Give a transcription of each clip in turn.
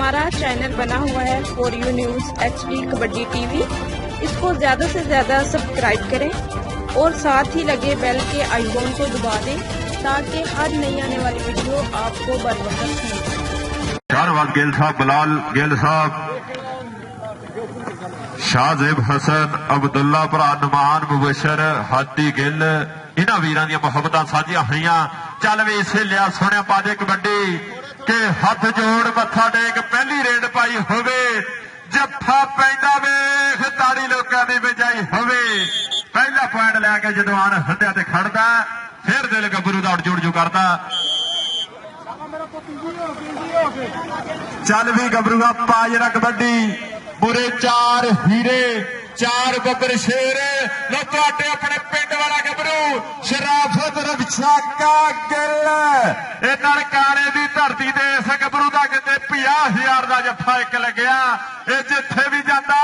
हमारा चैनल बना हुआ है for you news HD kabaddi TV। इसको ज़्यादा से ज़्यादा सब्सक्राइब करें और साथ ही लगे बेल के आइकॉन को दबा दें ताकि हर नई आने वाली वीडियो आपको बर वक्त मिले। चारवाद गिल साहब, बिलाल गिल साहब, शाहजेब हसन, अब्दुल्ला भरा, नमान मुबशर, हादी गिल, इन्हां वीरां दी मुहब्बतां साझियां होईयां। चल वे इसे लिया सोहणिया पा दे कबड्डी के हथ जोड़ मत्था टेक पहली रेड पाई होवे, जफ्फा पैंदा वेख ताड़ी लोकां दी बजाई होवे। पहला पॉइंट लैके जदों आन हंडिया ते खड़दा फिर दिल गबरू दा जुड़ जू करदा। चल भी गबरूआ पा जरा कबड्डी, बुरे चार हीरे चार बब्बर शेर लो तुहाडे अपने पिंड वाला गबरू शराफत रविशाका गिल। ए ननकाने दी धरती ते इस गबरू दा किते 50,000 दा जफ्फा एक लगया। ए जिथे भी जांदा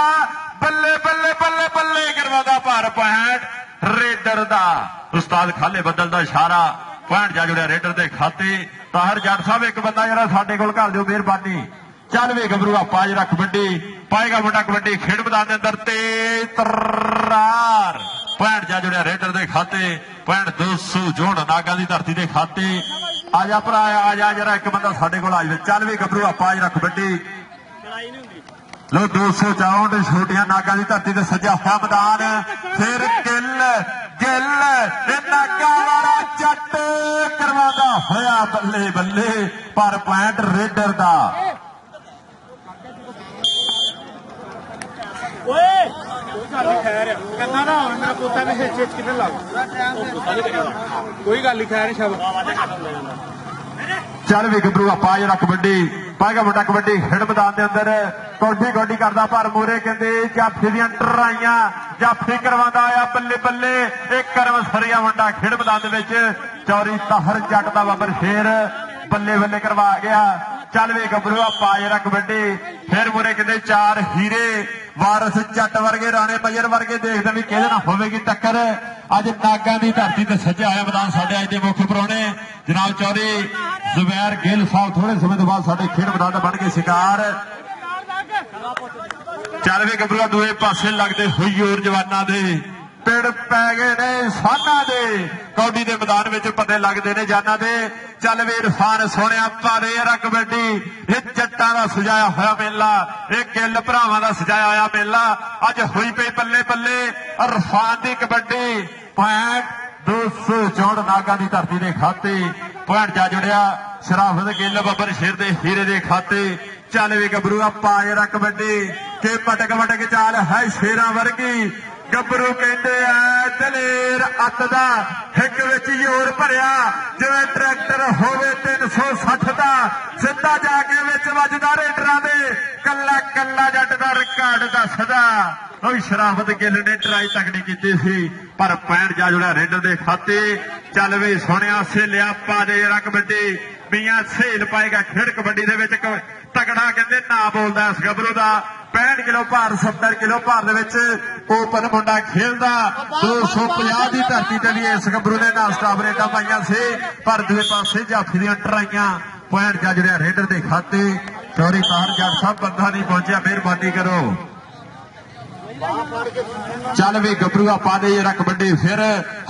बल्ले बल्ले बल्ले बल्ले करवादा पर पॉइंट रेडर दा। उस्ताद खाले बदल दा इशारा, पॉइंट जा जुड़िया रेडर दे खाते। ताहर जट साहब एक बंदा जरा साडे कोल घर दिओ मेहरबानी। चल वे गबरूआ पा जरा कबड्डी, पाएगा मुंडा कबड्डी खेड मैदान के अंदर तेज तर्रार। पॉइंट जा जुड़िया रेडर दे खाते, पॉइंट 200 जोड़ नागा दी धरती दे खाते। आजा भरा आजा जरा एक बंदा साडे कोल आ जाए। चल वे गबरूआ पा जरा कबड्डी, लो 264 छोटिया नागा दी धरती ते सजा हुआ मैदान। फिर गिल गिल नागा वाला जट करवादा होया बल्ले बल्ले पर पॉइंट रेडर दा। कोई गल नहीं खैर शब। चल भी गबरूआ पा जरा कबड्डी, पाएगा मुंडा कबड्डी खेड मैदान के अंदर कौडी कौडी करदा पर मूरे कहते जाफी दियां टराइयां जाफी करवांदा आया बल्ले बल्ले। एक करम सरिया मुंडा खेड मैदान के चौरी ताहर जट दा बब्बर शेर बल्ले बल्ले करवा गया। चल वे गबरूआ पा जरा कबड्डी, फिर मूरे कहते चार हीरे वारस जट वर्गे राणे मजर वर्गे देखते भी किहदे नाल होवेगी टक्कर। अज नागा दी धरती ते सजा आया मैदान साडे अज दे मुख परौणे जनाब चौधरी जुबैर गिल साहब थोड़े समय तो बाद साडे खेड मैदान बन के शिकार। चल वे गबरूआ दूए पासे लगते होई और जवाना दे पिंड पै गए ने साना दे कौडी के मैदान में पते लगते ने जाना दे। चल वे इरफान सोहणिया पारे यार कबड्डी, ये जट्टां दा सजाया होया मेला, ये गिल भरावां दा सजाया होया मेला। अज होई पई बल्ले बल्ले इरफान दी कबड्डी। पॉइंट 200 जोड़ नागा दी धरती दे खाते। पॉइंट जा जुड़िया शराफत गिल बब्बर शेर दे हीरे दे खाते। चल वे गबरूआ पा जरा कबड्डी के पटक पटक चाल है शेरां वर्गी। गबरू कहते है दलेर अत दा हिक विच जोर भरिया जिवें ट्रैक्टर होवे 360 दा सिद्धा जाके विच वजदा रेडरां दे कल्ला कल्ला जट दा रिकार्ड दसदा। शराफत गिल ने ट्राई तकड़ी की सी पर पॉइंट जा जुड़ा रेडर दे खाते। चल वे सोहणिया सेलिया पा दे जरा कबड्डी, मियां सेल पाएगा खेड कबड्डी दे विच तगड़ा कहते ना बोलदा इस गबरू दा। 65 किलो भार 70 किलो भार दे विच ओपन मुंडा खेलदा। 250 की धरती ते भी इस गबरू ने नाल स्टाफ रेडा पाइया से पर दूसरे पासे जाफी दियां टराइयां। पॉइंट जा जुड़िया रेडर दे खाते। चौरी तार जट साहब बंदा नहीं पहुंचा, मेहरबानी करो। चल भी गबरूआ पा दे जरा कबड्डी, फिर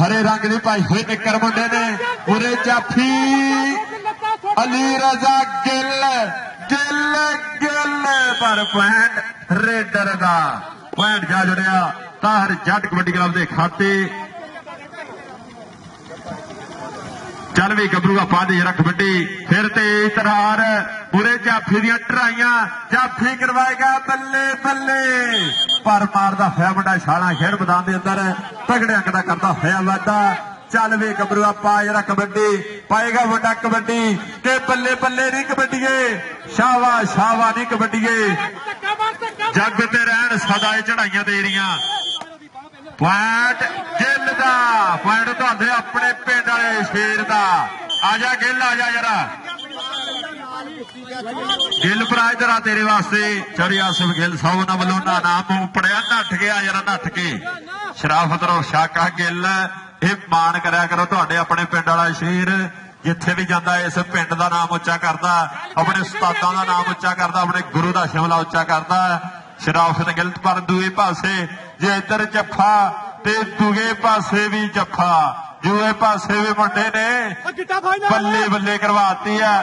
हरे रंग की पाई हुई निकर मुंडे ने उरे जाफी अली रजा गिल गिल गिल पर पॉइंट रेडर दा। पॉइंट जा जुड़िया ताहर जट कबड्डी क्लब दे खाते। चल भी गबरूआ पा दे जरा कबड्डी, फिर तेज तरार पूरे जाफी दियां टराइयां जाफी करवाएगा बल्ले बल्ले पर मारदा होया मुंडा छाला खेड मैदान के अंदर तगड़े अंक दा करदा होया वादा। चल वे गबरूआ पा जरा कबड्डी, पाएगा मुंडा कबड्डी के बल्ले बल्ले नहीं कबड्डीए शावा शावा नहीं कबड्डीए जग ते रहन सदा चढ़ाइयां तेरियां। पॉइंट गिल दा, पॉइंट तुहाडे अपने पिंड वाले शेर दा। आजा गिल आजा जरा गिल भरा इधर आ तेरे वास्ते। चौरी आसिफ गिल साहब उन्हां वल्लों नाम पड़िया नठ गया जरा नठ के शराफत रो शाका गिल ये मान करया करो तुहाडे अपने पिंड वाला शेर ਜਿੱਥੇ ਵੀ ਜਾਂਦਾ ਇਸ ਪਿੰਡ ਦਾ ਨਾਮ ਉੱਚਾ ਕਰਦਾ, ਆਪਣੇ ਉਸਤਾਦਾਂ ਦਾ ਨਾਮ ਉੱਚਾ ਕਰਦਾ, ਆਪਣੇ ਗੁਰੂ ਦਾ ਸ਼ਿਮਲਾ ਉੱਚਾ ਕਰਦਾ। ਸ਼ਰਾਫਤ ਗਿੱਲ ਪਰ ਦੂਏ ਪਾਸੇ ਜੇ ਇੱਧਰ ਜੱਫਾ ਤੇ ਦੂਏ ਪਾਸੇ ਵੀ ਜੱਫਾ, ਦੂਏ ਪਾਸੇ ਵੀ ਮੁੰਡੇ ਨੇ ਬੱਲੇ ਬੱਲੇ ਕਰਵਾਤੀ ਹੈ।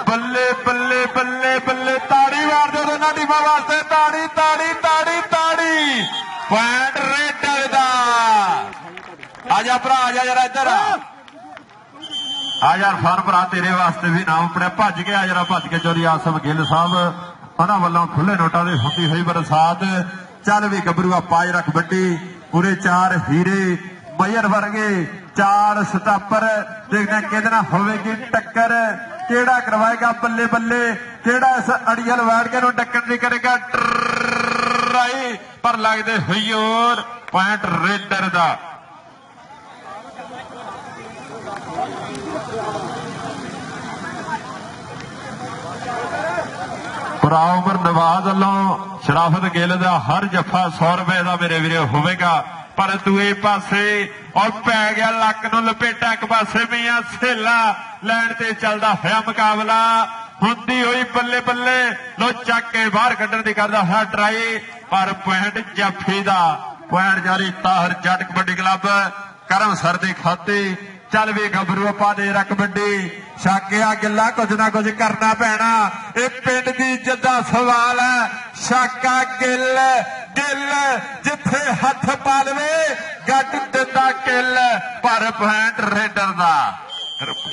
ਬੱਲੇ ਬੱਲੇ ਬੱਲੇ ਬੱਲੇ ਤਾੜੀ ਮਾਰ ਦਿਓ ਦੋਨਾਂ ਟੀਮਾਂ ਵਾਸਤੇ, ਤਾੜੀ ਤਾੜੀ ਤਾੜੀ ਤਾੜੀ। ਪੁਆਇੰਟ ਰੇਡਰ ਦਾ। ਆਜਾ ਭਰਾ ਆਜਾ ਜਰਾ ਇੱਧਰ ਆ ਯਾਰ ਫਨ ਭਰਾ, ਤੇਰੇ ਵਾਸਤੇ ਵੀ ਨਾਮ ਪੜਿਆ। ਭੱਜ ਕੇ ਆ ਜਰਾ, ਭੱਜ ਕੇ ਚੋਰੀ ਆਸਮ ਗਿੱਲ ਸਾਹਿਬ ਉਹਨਾਂ ਵੱਲੋਂ ਖੁੱਲੇ ਨੋਟਾਂ ਦੀ ਹੁੰਦੀ ਹੋਈ ਬਰਸਾਤ। ਚੱਲ ਵੀ ਗੱਭਰੂਆ ਪਾਜ ਰੱਖ ਵੱਡੀ, ਪੂਰੇ 4 ਹੀਰੇ ਮਯਰ ਵਰਗੇ 4 ਸਟਾਪਰ। ਦੇਖਦੇ ਕਿਹਦੇ ਨਾਲ ਹੋਵੇਗੀ ਟੱਕਰ, ਕਿਹੜਾ ਕਰਵਾਏਗਾ ਬੱਲੇ ਬੱਲੇ, ਕਿਹੜਾ ਇਸ ਅੜੀਅਲ ਵੈੜ ਕੇ ਨੂੰ ਟੱਕਰ ਨਹੀਂ ਕਰੇਗਾ ਟਰਾਈ। ਪਰ ਲੱਗਦੇ ਹੋਈ ਹੋਰ ਪੁਆਇੰਟ ਰੇਡਰ ਦਾ। ਉਮਰ ਨਵਾਜ਼ ਵੱਲੋਂ ਸ਼ਰਾਫਤ ਗਿੱਲ ਦਾ ਹਰ ਜੱਫਾ 100 ਰੁਪਏ ਦਾ ਮੇਰੇ ਵੀਰੇ ਹੋਵੇਗਾ। ਪਰ ਦੂਏ ਪਾਸੇ ਔਰ ਪੈ ਗਿਆ ਲੱਕ ਨੂੰ ਲਪੇਟਾ, ਇੱਕ ਪਾਸੇ ਮੀਆਂ ਸੇਲਾ ਲੈਣ ਤੇ ਚੱਲਦਾ ਹੋਇਆ ਮੁਕਾਬਲਾ ਹੁੰਦੀ ਹੋਈ ਬੱਲੇ ਬੱਲੇ। ਲੋ ਚੱਕ ਕੇ ਬਾਹਰ ਕੱਢਣ ਦੀ ਕਰਦਾ ਹੋਇਆ ਟਰਾਈ, ਪਰ ਪੁਆਇੰਟ ਜੱਫੀ ਦਾ। ਪੁਆਇੰਟ ਜਾਰੀ ਤਾਹਰ ਜੱਟ ਕਬੱਡੀ ਕਲੱਬ ਕਰਮ ਸਰ ਦੇ ਖਾਤੇ। ਚੱਲ ਵੀ ਗੱਭਰੂ ਪਾ ਦੇ ਰ ਕਬੱਡੀ, ਸ਼ਾਕਿਆ ਗਿੱਲਾ ਕੁਝ ਨਾ ਕੁਝ ਕਰਨਾ ਪੈਣਾ। ਇਹ ਪਿੰਡ ਦੀ ਇੱਜ਼ਤ ਦਾ ਸਵਾਲ ਹੈ। ਸ਼ਾਕਾ ਗਿੱਲ ਗਿੱਲ ਜਿੱਥੇ ਹੱਥ ਪਾ ਲਵੇ ਗੱਟ ਦਿੰਦਾ ਕਿੱਲ, ਪਰ ਪੁਆਇੰਟ ਰੇਡਰ ਦਾ।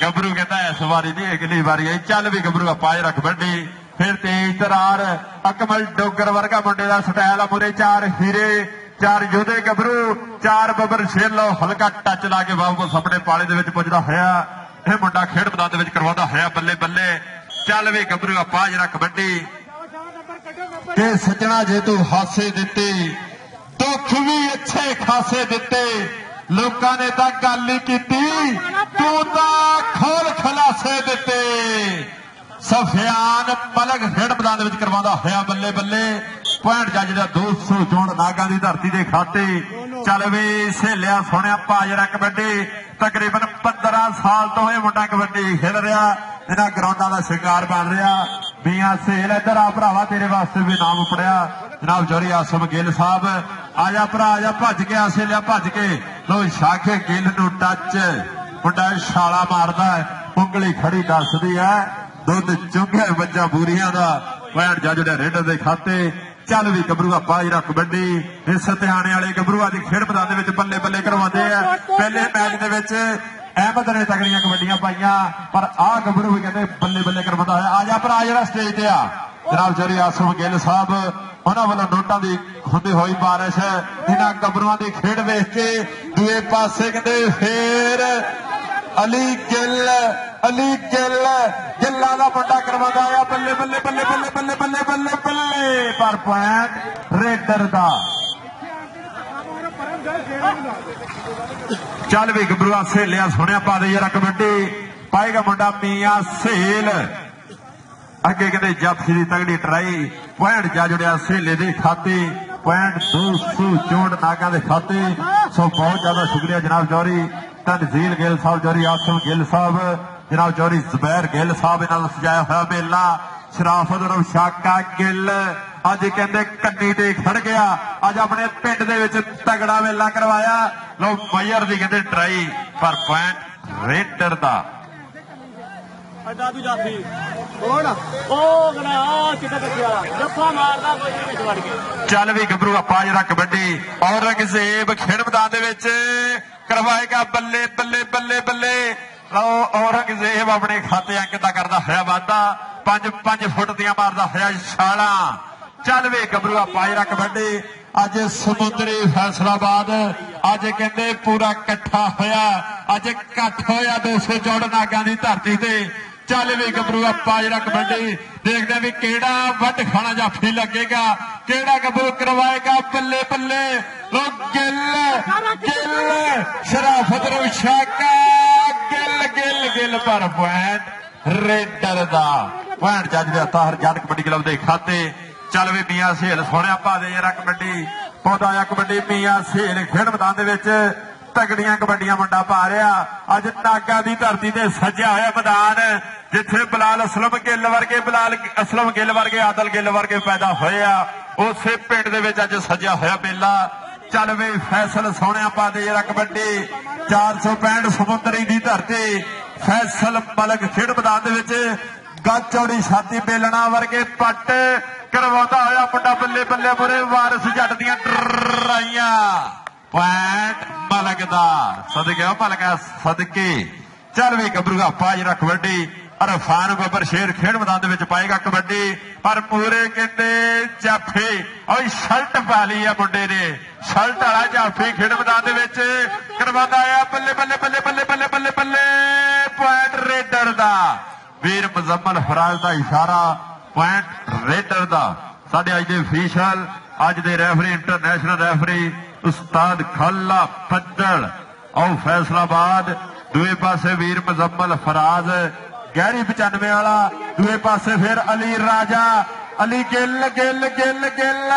ਗੱਭਰੂ ਕਹਿੰਦਾ ਇਸ ਵਾਰੀ ਨਹੀਂ ਅਗਲੀ ਵਾਰੀ ਆਈ। ਚੱਲ ਵੀ ਗੱਭਰੂ ਪਾਜ ਰੱਖ ਵੱਡੀ, ਫਿਰ ਤੇਜ ਤਰਾਰ ਅਕਮਲ ਡੋਗਰ ਵਰਗਾ ਮੁੰਡੇ ਦਾ ਸਟਾਈਲ ਆ। ਮੂਰੇ 4 ਹੀਰੇ 4 ਯੋਧੇ ਗੱਭਰੂ 4 ਬੱਬਰ ਛੇਲੋ, ਹਲਕਾ ਟੱਚ ਲਾ ਕੇ ਵਾਪਸ ਆਪਣੇ ਪਾਲੇ ਦੇ ਵਿੱਚ ਪੁੱਜਦਾ ਹੋਇਆ ਇਹ ਮੁੰਡਾ ਖੇਡ ਮੈਦਾਨ ਦੇ ਵਿੱਚ ਕਰਵਾਉਂਦਾ ਹੋਇਆ ਬੱਲੇ ਬੱਲੇ। ਚੱਲ ਵੀ ਗੱਭਰੂ ਪਾਜ ਰੱਖ ਵੱਡੀ ਕਿ ਸੱਜਣਾ ਜੇ ਤੂੰ ਹਾਸੇ ਦਿੱਤੇ ਦੁੱਖ ਵੀ ਅੱਛੇ ਖਾਸੇ ਦਿੱਤੇ, ਲੋਕਾਂ ਨੇ ਤਾਂ ਗੱਲ ਹੀ ਕੀਤੀ ਤੂੰ ਤਾਂ ਖੋਲ ਖਲਾਸੇ ਦਿੱਤੇ। ਸਫਿਆਨ ਪਲਕ ਖੇਡ ਮੈਦਾਨ ਦੇ ਵਿੱਚ ਕਰਵਾਉਂਦਾ ਹੋਇਆ ਬੱਲੇ ਬੱਲੇ। ਪੁਆਇੰਟ ਜੱਜ ਦਾ 200 ਜੋੜ ਨਾਗਾਂ ਦੀ ਧਰਤੀ ਦੇ ਖਾਤੇ। ਚੱਲ ਵੀ ਸਹੇਲਿਆ ਸੋਹਣਿਆ ਪਾਜਰਾ ਕਬੱਡੀ, ਤਕਰੀਬਨ 15 ਸਾਲ ਤੋਂ ਇਹ ਮੁੰਡਾ ਕਬੱਡੀ ਖੇਡ ਰਿਹਾ, ਇਹਨਾਂ ਗਰਾਊਂਡਾਂ ਦਾ ਸ਼ਿਕਾਰ ਬਣ ਰਿਹਾ। ਮੀਆਂ ਸਹੇਲ ਇੱਧਰ ਆ ਭਰਾਵਾ, ਤੇਰੇ ਵਾਸਤੇ ਵੀ ਨਾਮ ਉਪੜਿਆ ਜਨਾਬ ਜੋਰੀ ਆਸਮ ਗਿੱਲ ਸਾਹਿਬ। ਆਜਾ ਭਰਾ ਆਜਾ, ਭੱਜ ਕੇ ਆਸੇ ਲਿਆ ਭੱਜ ਕੇ। ਲੋ ਸ਼ਾਖੇ ਗਿੱਲ ਨੂੰ ਟੱਚ, ਮੁੰਡਾ ਛਾਲਾ ਮਾਰਦਾ, ਉਂਗਲੀ ਖੜੀ ਦੱਸਦੀ ਹੈ ਦੁੱਧ ਚੁੰਘਿਆ ਬੱਚਾ ਬੂਰੀਆਂ ਦਾ। ਪੁਆਇੰਟ ਜੱਜ ਦੇ ਰੇਡਰ ਦੇ ਖਾਤੇ। ਚੱਲ ਵੀ ਗੱਭਰੂਆ ਪਾਜਰਾ ਕਬੱਡੀ, ਇਸ ਹਥਿਆਣੇ ਵਾਲੇ ਗੱਭਰੂਆ ਦੀ ਖੇਡ ਮੈਦਾਨ ਦੇ ਵਿੱਚ ਬੱਲੇ ਬੱਲੇ ਕਰਵਾਉਂਦੇ ਆ। ਪਹਿਲੇ ਮੈਚ ਦੇ ਵਿੱਚ ਅਹਿਮਦ ਨੇ ਤਗੜੀਆਂ ਕਬੱਡੀਆਂ ਪਾਈਆਂ, ਪਰ ਆਹ ਗੱਭਰੂ ਵੀ ਕਹਿੰਦੇ ਬੱਲੇ ਬੱਲੇ ਕਰਵਾਉਂਦਾ ਹੋਇਆ। ਆਜਾ ਭਰਾ ਜਿਹੜਾ ਸਟੇਜ ਤੇ ਆ ਜਨਾਬ ਜਰੀ ਆਸਮ ਗਿੱਲ ਸਾਹਿਬ, ਉਹਨਾਂ ਵੱਲੋਂ ਨੋਟਾਂ ਦੀ ਹੁੰਦੀ ਹੋਈ ਬਾਰਿਸ਼। ਇਹਨਾਂ ਗੱਭਰੂਆਂ ਦੀ ਖੇਡ ਵੇਖ ਕੇ ਦੂਏ ਪਾਸੇ ਕਹਿੰਦੇ ਫੇਰ ਅਲੀ ਗਿੱਲ, ਅਲੀ ਗਿੱਲ ਗਿੱਲਾਂ ਦਾ ਮੁੰਡਾ ਕਰਵਾਉਂਦਾ ਆ ਬੱਲੇ ਬੱਲੇ ਬੱਲੇ ਬੱਲੇ ਬੱਲੇ ਬੱਲੇ ਬੱਲੇ ਬੱਲੇ, ਪਰ ਪੁਆਇੰਟ ਰੇਡਰ ਦਾ। ਚੱਲ ਵੀ ਗੱਭਰੂਆ ਸਹੇਲਿਆ ਸੋਹਣਿਆ ਪਾ ਦੇ ਯਾਰ ਕਬੱਡੀ, ਪਾਏਗਾ ਮੁੰਡਾ ਮੀਆਂ ਸਹੇਲ। ਅੱਗੇ ਕਹਿੰਦੇ ਜੱਫੀ ਦੀ ਤਗੜੀ ਟਰਾਈ। ਪੁਆਇੰਟ ਜਾ ਜੁੜਿਆ ਸਹੇਲੇ ਦੇ ਖਾਤੇ। ਪੁਆਇੰਟ 200 ਜੋੜ ਨਾਗਾਂ ਦੇ ਖਾਤੇ। ਸੋ ਬਹੁਤ ਜ਼ਿਆਦਾ ਸ਼ੁਕਰੀਆ ਜਨਾਬ ਜੌਹਰੀ ਤਨਜ਼ੀਲ ਗਿੱਲ ਸਾਹਿਬ, ਜੌਹਰੀ ਆਸਮ ਗਿੱਲ ਸਾਹਿਬ, ਜਨਾਬ ਜੌਹਰੀ ਜ਼ੁਬੈਰ ਗਿੱਲ ਸਾਹਿਬ, ਇਹਨਾਂ ਦਾ ਸਜਾਇਆ ਹੋਇਆ ਮੇਲਾ। ਸ਼ਰਾਫਤ ਔਰ ਸ਼ਾਕਾ ਗਿੱਲ ਅੱਜ ਕਹਿੰਦੇ ਕੰਨੀ ਤੇ ਖੜ ਗਿਆ, ਅੱਜ ਆਪਣੇ ਪਿੰਡ ਦੇ ਵਿੱਚ ਤਗੜਾ ਮੇਲਾ ਕਰਵਾਇਆ। ਲੋ ਮਯਰ ਦੀ ਕਹਿੰਦੇ ਟਰਾਈ, ਪਰ ਪੁਆਇੰਟ ਰੇਡਰ ਦਾ। ਦਾਦੂ ਜਾਫੀ ਕੌਣ ਉਹ ਗਣਾ ਕਿੱਥੇ ਕੱਟਿਆ ਜੱਫਾ ਮਾਰਦਾ ਕੋਈ ਵਿੱਚ ਵੜ ਕੇ। ਚੱਲ ਵੀ ਗੱਭਰੂ ਪਾਜਰਾ ਕਬੱਡੀ, ਔਰੰਗਜ਼ੇਬ ਖੇਡ ਮੈਦਾਨ ਦੇ ਵਿੱਚ ਕਰਵਾਏਗਾ ਬੱਲੇ ਬੱਲੇ ਬੱਲੇ ਬੱਲੇ। ਲਓ ਔਰੰਗਜ਼ੇਬ ਆਪਣੇ ਖਾਤੇ ਅੰਕਿਤ ਕਰਦਾ ਹੋਇਆ ਵਾਧਾ, 5 ਫੁੱਟ ਦੀਆਂ ਮਾਰਦਾ ਹੋਇਆ ਛਾਲਾਂ। ਚੱਲ ਵੇ ਗੱਭਰੂ ਪਾਜਰਾ ਕਬੱਡੀ, ਅੱਜ ਸਮੁੰਦਰੀ ਫੈਸਲਾਬਾਦ ਅੱਜ ਕਹਿੰਦੇ ਪੂਰਾ ਇਕੱਠਾ ਹੋਇਆ, ਅੱਜ ਇਕੱਠ ਹੋਇਆ 200 ਜੋੜ ਨਾਗਾਂ ਦੀ ਧਰਤੀ ਤੇ। ਚੱਲ ਵੀ ਗੱਭਰੂ ਪਾਜਰਾ ਕਬੱਡੀ, ਦੇਖਦੇ ਵੀ ਕਿਹੜਾ ਵੱਢ ਖਾਣਾ ਜਾਫੀ ਲੱਗੇਗਾ, ਕਿਹੜਾ ਗੱਭਰੂ ਕਰਵਾਏਗਾ ਬੱਲੇ ਬੱਲੇ। ਲੋਕ ਗਿੱਲ ਗਿੱਲ ਸ਼ਰਾਫਤ ਨੂੰ ਸ਼ਾਕਾ ਗਿੱਲ ਗਿੱਲ ਗਿੱਲ, ਪਰ ਪੁਆਇੰਟ ਰੇਡਰ ਦਾ। ਪੁਆਇੰਟ ਜੱਜ ਦੇ ਤਾਹਰ ਜੱਟ ਕਬੱਡੀ ਕਲੱਬ ਦੇ ਖਾਤੇ। ਚੱਲ ਵੀ ਮੀਆਂ ਸਹੇਲ ਸੋਹਣਿਆ ਪਾ ਦੇ ਯਾਰ ਕਬੱਡੀ, ਪੌਦਾ ਆ ਕਬੱਡੀ। ਮੀਆਂ ਸਹੇਲ ਖੇਡ ਮੈਦਾਨ ਦੇ ਵਿੱਚ ਤਗੜੀਆਂ ਕਬੱਡੀਆਂ ਮੁੰਡਾ ਪਾ ਰਿਹਾ। ਅੱਜ ਨਾਗਾ ਦੀ ਧਰਤੀ ਤੇ ਸਜਿਆ ਹੋਇਆ ਮੈਦਾਨ, ਜਿੱਥੇ ਬਲਾਲ ਅਸਲਮ ਗਿੱਲ ਵਰਗੇ ਆਦਲ ਗਿੱਲ ਵਰਗੇ ਪੈਦਾ ਹੋਏ ਆ, ਉਸੇ ਪਿੰਡ ਦੇ ਵਿੱਚ ਅੱਜ ਸਜਿਆ ਹੋਇਆ ਮੇਲਾ। ਚੱਲ ਵੇ ਫੈਸਲ ਸੋਹਣਿਆ ਪਾ ਦੇ ਜਰਾ ਕਬੱਡੀ 465 ਸਮੁੰਦਰੀ ਦੀ ਧਰਤੀ। ਫੈਸਲ ਮਲਕ ਖੇਡ ਮੈਦਾਨ ਦੇ ਵਿੱਚ ਗੱਜ ਚੌੜੀ ਛਾਤੀ ਬੇਲਣਾ ਵਰਗੇ ਪੱਟ ਕਰਵਾਉਂਦਾ ਹੋਇਆ ਮੁੰਡਾ ਬੱਲੇ ਬੱਲੇ ਮੁਰੇ ਵਾਰਿਸ ਜੱਟ ਦੀਆਂ ਟਰਾਈਆਂ। ਪੁਆਇੰਟ ਮਲਕ ਦਾ ਸਦਕੇ ਮਲਕਾ ਸਦਕੇ। ਚੱਲ ਵੇ ਗੱਭਰੂਆ ਪਾ ਜਰਾ ਕਬੱਡੀ। ਅਰਫਾਨ ਬੱਬਰ ਸ਼ੇਰ ਖੇਡ ਮੈਦਾਨ ਦੇ ਵਿੱਚ ਪਾਏਗਾ ਕਬੱਡੀ, ਪਰ ਪੂਰੇ ਕਹਿੰਦੇ ਜਾਫੀ ਓਏ ਸ਼ਰਟ ਪਾ ਲਈ ਆ ਮੁੰਡੇ ਨੇ। ਸ਼ਰਟ ਵਾਲਾ ਜਾਫੀ ਖੇਡ ਮੈਦਾਨ ਦੇ ਵਿੱਚ ਕਰਵਾਉਂਦਾ ਆ ਬੱਲੇ ਬੱਲੇ ਬੱਲੇ ਬੱਲੇ ਬੱਲੇ ਬੱਲੇ ਬੱਲੇ। ਪੁਆਇੰਟ ਰੇਡਰ ਦਾ ਵੀਰ ਮੁਜ਼ੰਮਲ ਫਰਾਜ਼ ਦਾ ਇਸ਼ਾਰਾ। ਪੁਆਇੰਟ ਰੇਡਰ ਦਾ। ਸਾਡੇ ਅੱਜ ਦੇ ਅਫੀਸ਼ਲ, ਅੱਜ ਦੇ ਰੈਫਰੀ, ਇੰਟਰਨੈਸ਼ਨਲ ਰੈਫਰੀ ਉਸਤਾਦ ਖਾਲਾ ਫੱਦਲ ਆਓ ਫੈਸਲਾਬਾਦ। ਦੂਏ ਪਾਸੇ ਵੀਰ ਮੁਜ਼ੰਮਲ ਫਰਾਜ਼ ਗਹਿਰੀ 95 ਵਾਲਾ, ਦੂਏ ਪਾਸੇ ਫਿਰ ਅਲੀ ਰਾਜਾ, ਅਲੀ ਗਿੱਲ ਗਿੱਲ ਗਿੱਲ ਗਿੱਲ।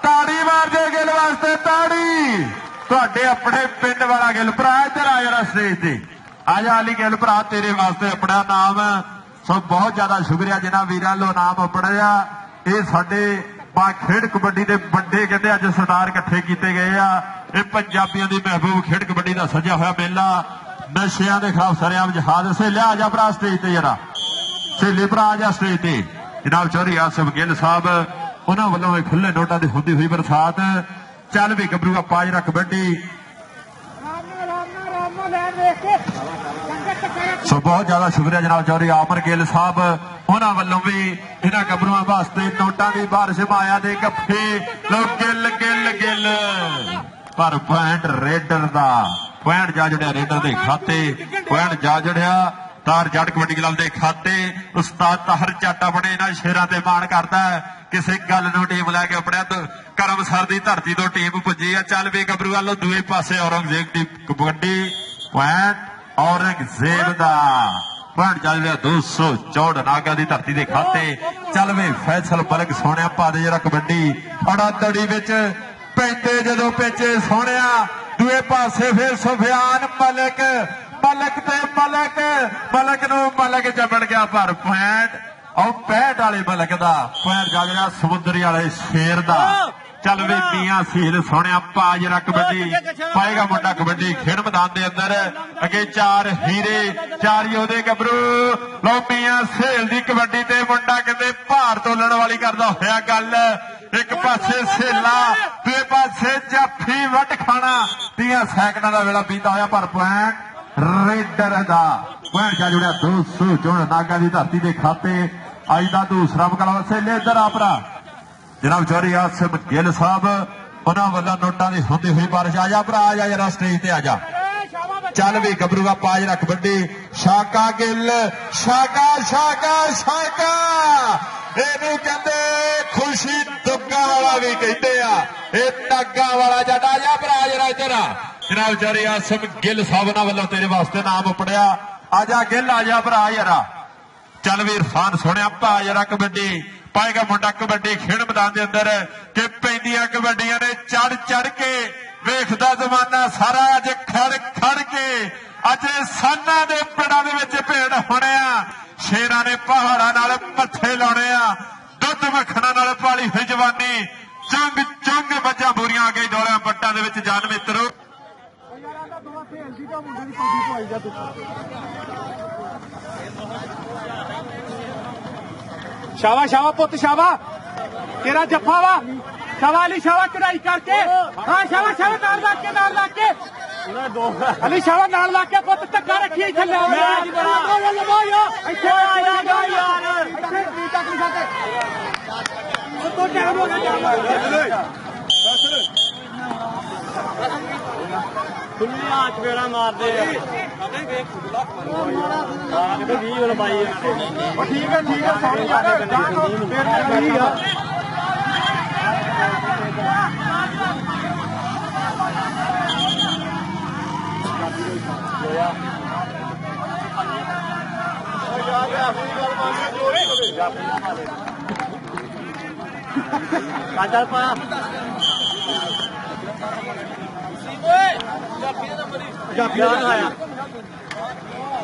ਤਾੜੀ ਮਾਰ ਦੇ ਗਿੱਲ ਵਾਸਤੇ, ਤਾੜੀ। ਤੁਹਾਡੇ ਆਪਣੇ ਪਿੰਡ ਵਾਲਾ ਗਿੱਲ ਭਰਾ ਇੱਧਰ ਆ ਜਰਾ ਸਟੇਜ ਤੇ ਆ ਜਾ। ਅਲੀ ਗਿੱਲ ਭਰਾ ਤੇਰੇ ਵਾਸਤੇ ਆਪਣਾ ਨਾਮ। ਸੋ ਬਹੁਤ ਜ਼ਿਆਦਾ ਸ਼ੁਕਰੀਆ ਜਿਨ੍ਹਾਂ ਵੀਰਾਂ ਲੋ ਨਾਮ ਆਪਣਿਆ। ਇਹ ਸਾਡੇ ਬਾ ਖੇਡ ਕਬੱਡੀ ਦੇ ਵੱਡੇ ਕਹਿੰਦੇ ਅੱਜ ਸਰਦਾਰ ਇਕੱਠੇ ਕੀਤੇ ਗਏ ਆ। ਇਹ ਪੰਜਾਬੀਆਂ ਦੀ ਮਹਿਬੂਬ ਖੇਡ ਕਬੱਡੀ ਦਾ ਸਜਿਆ ਹੋਇਆ ਮੇਲਾ। ਨਸ਼ਿਆਂ ਦੇ ਖਿਲਾਫ ਸਰਿਆਮ ਜਹਾਦ। ਸਹੇਲਿਆ ਆ ਜਾ ਭਰਾ ਸਟੇਜ ਤੇ ਜਰਾ, ਸਹੇਲੇ ਭਰਾ ਆ ਜਾ ਸਟੇਜ ਤੇ। ਜਨਾਬ ਚੌਧਰੀ ਆਸਿਫ ਗਿੱਲ ਸਾਹਿਬ ਉਹਨਾਂ ਵੱਲੋਂ ਇਹ ਖੁੱਲੇ ਨੋਟਾਂ ਦੀ ਹੁੰਦੀ ਹੋਈ ਬਰਸਾਤ। ਚੱਲ ਵੀ ਗੱਭਰੂਆ ਪਾ ਜਰਾ ਕਬੱਡੀ। ਸੋ ਬਹੁਤ ਜ਼ਿਆਦਾ ਸ਼ੁਕਰੀਆ ਜਨਾਬ ਚੌਧਰੀ ਆਮਰ ਗਿੱਲ ਸਾਹਿਬ ਉਹਨਾਂ ਵੱਲੋਂ ਵੀ ਇਹਨਾਂ ਗੱਭਰੂਆਂ ਵਾਸਤੇ ਨੋਟਾਂ ਦੀ ਬਾਰਿਸ਼ ਮਾਇਆ ਦੇ ਗੱਫੇ। ਲੋ ਗਿੱਲ ਗਿੱਲ ਗਿੱਲ। ਪਰ ਪੁਆਇੰਟ ਰੇਡਰ ਦਾ। ਪੁਆਇੰਟ ਜਾ ਜੜਿਆ ਰੇਡਰ ਦੇ ਖਾਤੇ। ਪੁਆਇੰਟ ਜਾ ਜੜਿਆ ਤਾਰ ਜੱਟ ਕਬੱਡੀ ਕਲੱਬ ਦੇ ਖਾਤੇ। ਉਸਤਾਦ ਤਾਹਰ ਜੱਟ ਆਪਣੇ ਇਹਨਾਂ ਸ਼ੇਰਾਂ ਤੇ ਮਾਣ ਕਰਦਾ। ਕਿਸੇ ਗੱਲ ਨੂੰ ਟੀਮ ਲੈ ਕੇ ਆਪਣੇ ਕਰਮਸਰ ਦੀ ਧਰਤੀ ਤੋਂ ਟੀਮ ਪੁੱਜੀ ਆ। ਚੱਲ ਵੀ ਗੱਭਰੂ ਵੱਲੋਂ ਦੂਏ ਪਾਸੇ ਔਰੰਗਜ਼ੇਬ ਦੀ ਕਬੱਡੀ। ਪੁਆਇੰਟ ਔਰੰਗਜ਼ੇਬ ਦਾ। ਪੁਆਇੰਟ ਚੱਲ ਰਿਹਾ 264 ਨਾਗਾ ਦੀ ਧਰਤੀ ਦੇ ਖਾਤੇ। ਚੱਲ ਵੇ ਫੈਸਲ ਮਲਕ ਸੋਹਣਿਆ ਪਾ ਦੇ ਜਰਾ ਕਬੱਡੀ। ਫੜਾ ਤੜੀ ਵਿੱਚ ਪੈਂਦੇ ਜਦੋਂ ਪਿੱਛੇ ਸੋਹਣਿਆ। ਦੂਏ ਪਾਸੇ ਫਿਰ ਸੁਫਿਆਨ ਮਲਕ, ਮਲਕ ਤੇ ਮਲਕ, ਮਲਕ ਨੂੰ ਮਲਕ ਚਮੜ ਗਿਆ। ਪਰ ਪੁਆਇੰਟ ਉਹ 65 ਵਾਲੇ ਮਲਕ ਦਾ। ਪੁਆਇੰਟ ਜਾ ਰਿਹਾ ਸਮੁੰਦਰੀ ਵਾਲੇ ਸ਼ੇਰ ਦਾ। ਚੱਲ ਵੇ ਮੀਆਂ ਸੀਲ ਸੋਹਣਿਆ ਪਾ ਜਰਾ ਕਬੱਡੀ। ਪਾਏਗਾ ਮੁੰਡਾ ਕਬੱਡੀ ਖੇਡ ਮੈਦਾਨ ਦੇ ਅੰਦਰ। ਅੱਗੇ ਚਾਰ ਹੀਰੇ, ਚਾਰ ਯੋਧੇ ਗੱਭਰੂ। ਲੋ ਮੀਆਂ ਸੇਲ ਦੀ ਕਬੱਡੀ ਤੇ ਮੁੰਡਾ ਕਹਿੰਦੇ ਭਾਰ ਤੋਲਣ ਵਾਲੀ ਕਰਦਾ ਹੋਇਆ ਗੱਲ। ਇੱਕ ਪਾਸੇ ਸੇਲਾ, ਦੂਏ ਪਾਸੇ ਜਾਫੀ ਵੱਟ ਖਾਣਾ। 30 ਸੈਕਿੰਡਾਂ ਦਾ ਵੇਲਾ ਬੀਤਾ ਹੋਇਆ। ਪਰ ਪੁਆਇੰਟ ਰੇਡਰ ਦਾ। ਪੁਆਇੰਟ ਜਾ ਜੁੜਿਆ 264 ਨਾਗਾ ਦੀ ਧਰਤੀ ਦੇ ਖਾਤੇ। ਅੱਜ ਦਾ ਦੂਸਰਾ ਮੁਕਾਬਲਾ ਸੇਲੇ ਇੱਧਰ ਆ ਭਰਾ ਜਨਾਬ ਚੌਧਰੀ ਆਸਿਫ ਗਿੱਲ ਸਾਹਿਬ ਉਹਨਾਂ ਵੱਲੋਂ ਨੋਟਾਂ ਦੀ ਹੁੰਦੀ ਹੋਈ ਬਾਰਿਸ਼। ਆ ਜਾ ਭਰਾ ਆ ਜਾ ਜਰਾ ਸਟੇਜ ਤੇ ਆ ਜਾ। ਚੱਲ ਵੀ ਗੱਭਰੂਆ ਪਾਜ ਰੱਖ ਵੱਡੀ। ਸ਼ਾਕਾ ਗਿੱਲ, ਸ਼ਾਕਾ ਸ਼ਾਕਾ ਸ਼ਾਕਾ ਇਹਨੂੰ ਕਹਿੰਦੇ ਖੁਸ਼ੀ ਦੁੱਗਾ ਵਾਲਾ ਵੀ ਕਹਿੰਦੇ ਆ। ਇਹ ਨਾਗਾ ਵਾਲਾ ਜੱਟ। ਆ ਜਾ ਭਰਾ ਜਰਾ ਇੱਧਰ ਆ। ਜਨਾਬ ਚੌਧਰੀ ਆਸਿਫ ਗਿੱਲ ਸਾਹਿਬ ਉਹਨਾਂ ਵੱਲੋਂ ਤੇਰੇ ਵਾਸਤੇ ਨਾਮ ਪੜਿਆ। ਆ ਜਾ ਗਿੱਲ ਆ ਜਾ ਭਰਾ ਯਾਰਾ। ਚੱਲ ਵੀ ਇਰਫਾਨ ਸੋਹਣਿਆ ਪਾ ਜਰਾ ਕਬੱਡੀ। ਪਾਏਗਾ ਮੁੰਡਾ ਕਬੱਡੀ ਖੇਡ ਮੈਦਾਨ ਦੇ ਅੰਦਰ ਕਿ ਪੈਂਦੀਆਂ ਕਬੱਡੀਆਂ ਨੇ ਚੜ ਚੜ ਕੇ। ਵੇਖਦਾ ਜ਼ਮਾਨਾ ਸਾਰਾ ਅੱਜ ਖੜ ਖੜ ਕੇ। ਅੱਜ ਸਾਨਾਂ ਦੇ ਪਿੰਡਾਂ ਦੇ ਵਿੱਚ ਭੇਡ ਹੋਣੇ ਆ। ਸ਼ੇਰਾਂ ਨੇ ਪਹਾੜਾਂ ਨਾਲ ਮੱਥੇ ਲਾਉਣੇ ਆ। ਦੁੱਧ ਮੱਖਣਾ ਨਾਲ ਪਾਲੀ ਹੋਈ ਜਵਾਨੀ। ਚੰਗ ਚੰਗ ਬੱਚਾ ਬੁਰੀਆਂ ਆ ਗਈ ਦੌੜਿਆਂ ਪੱਟਾਂ ਦੇ ਵਿੱਚ ਜਾਨ ਮਿੱਤਰੋ। शावा शावा पुत शावा तेरा जफा वा शावा अली शावा चढ़ाई करके। हाँ शावा शावा नाल लाग के अली शावा नाल लाग के पुत धक्का रखी इत्थे ले खुली हाथ बेड़ा मार दे। ठीक है सारी काजल पाया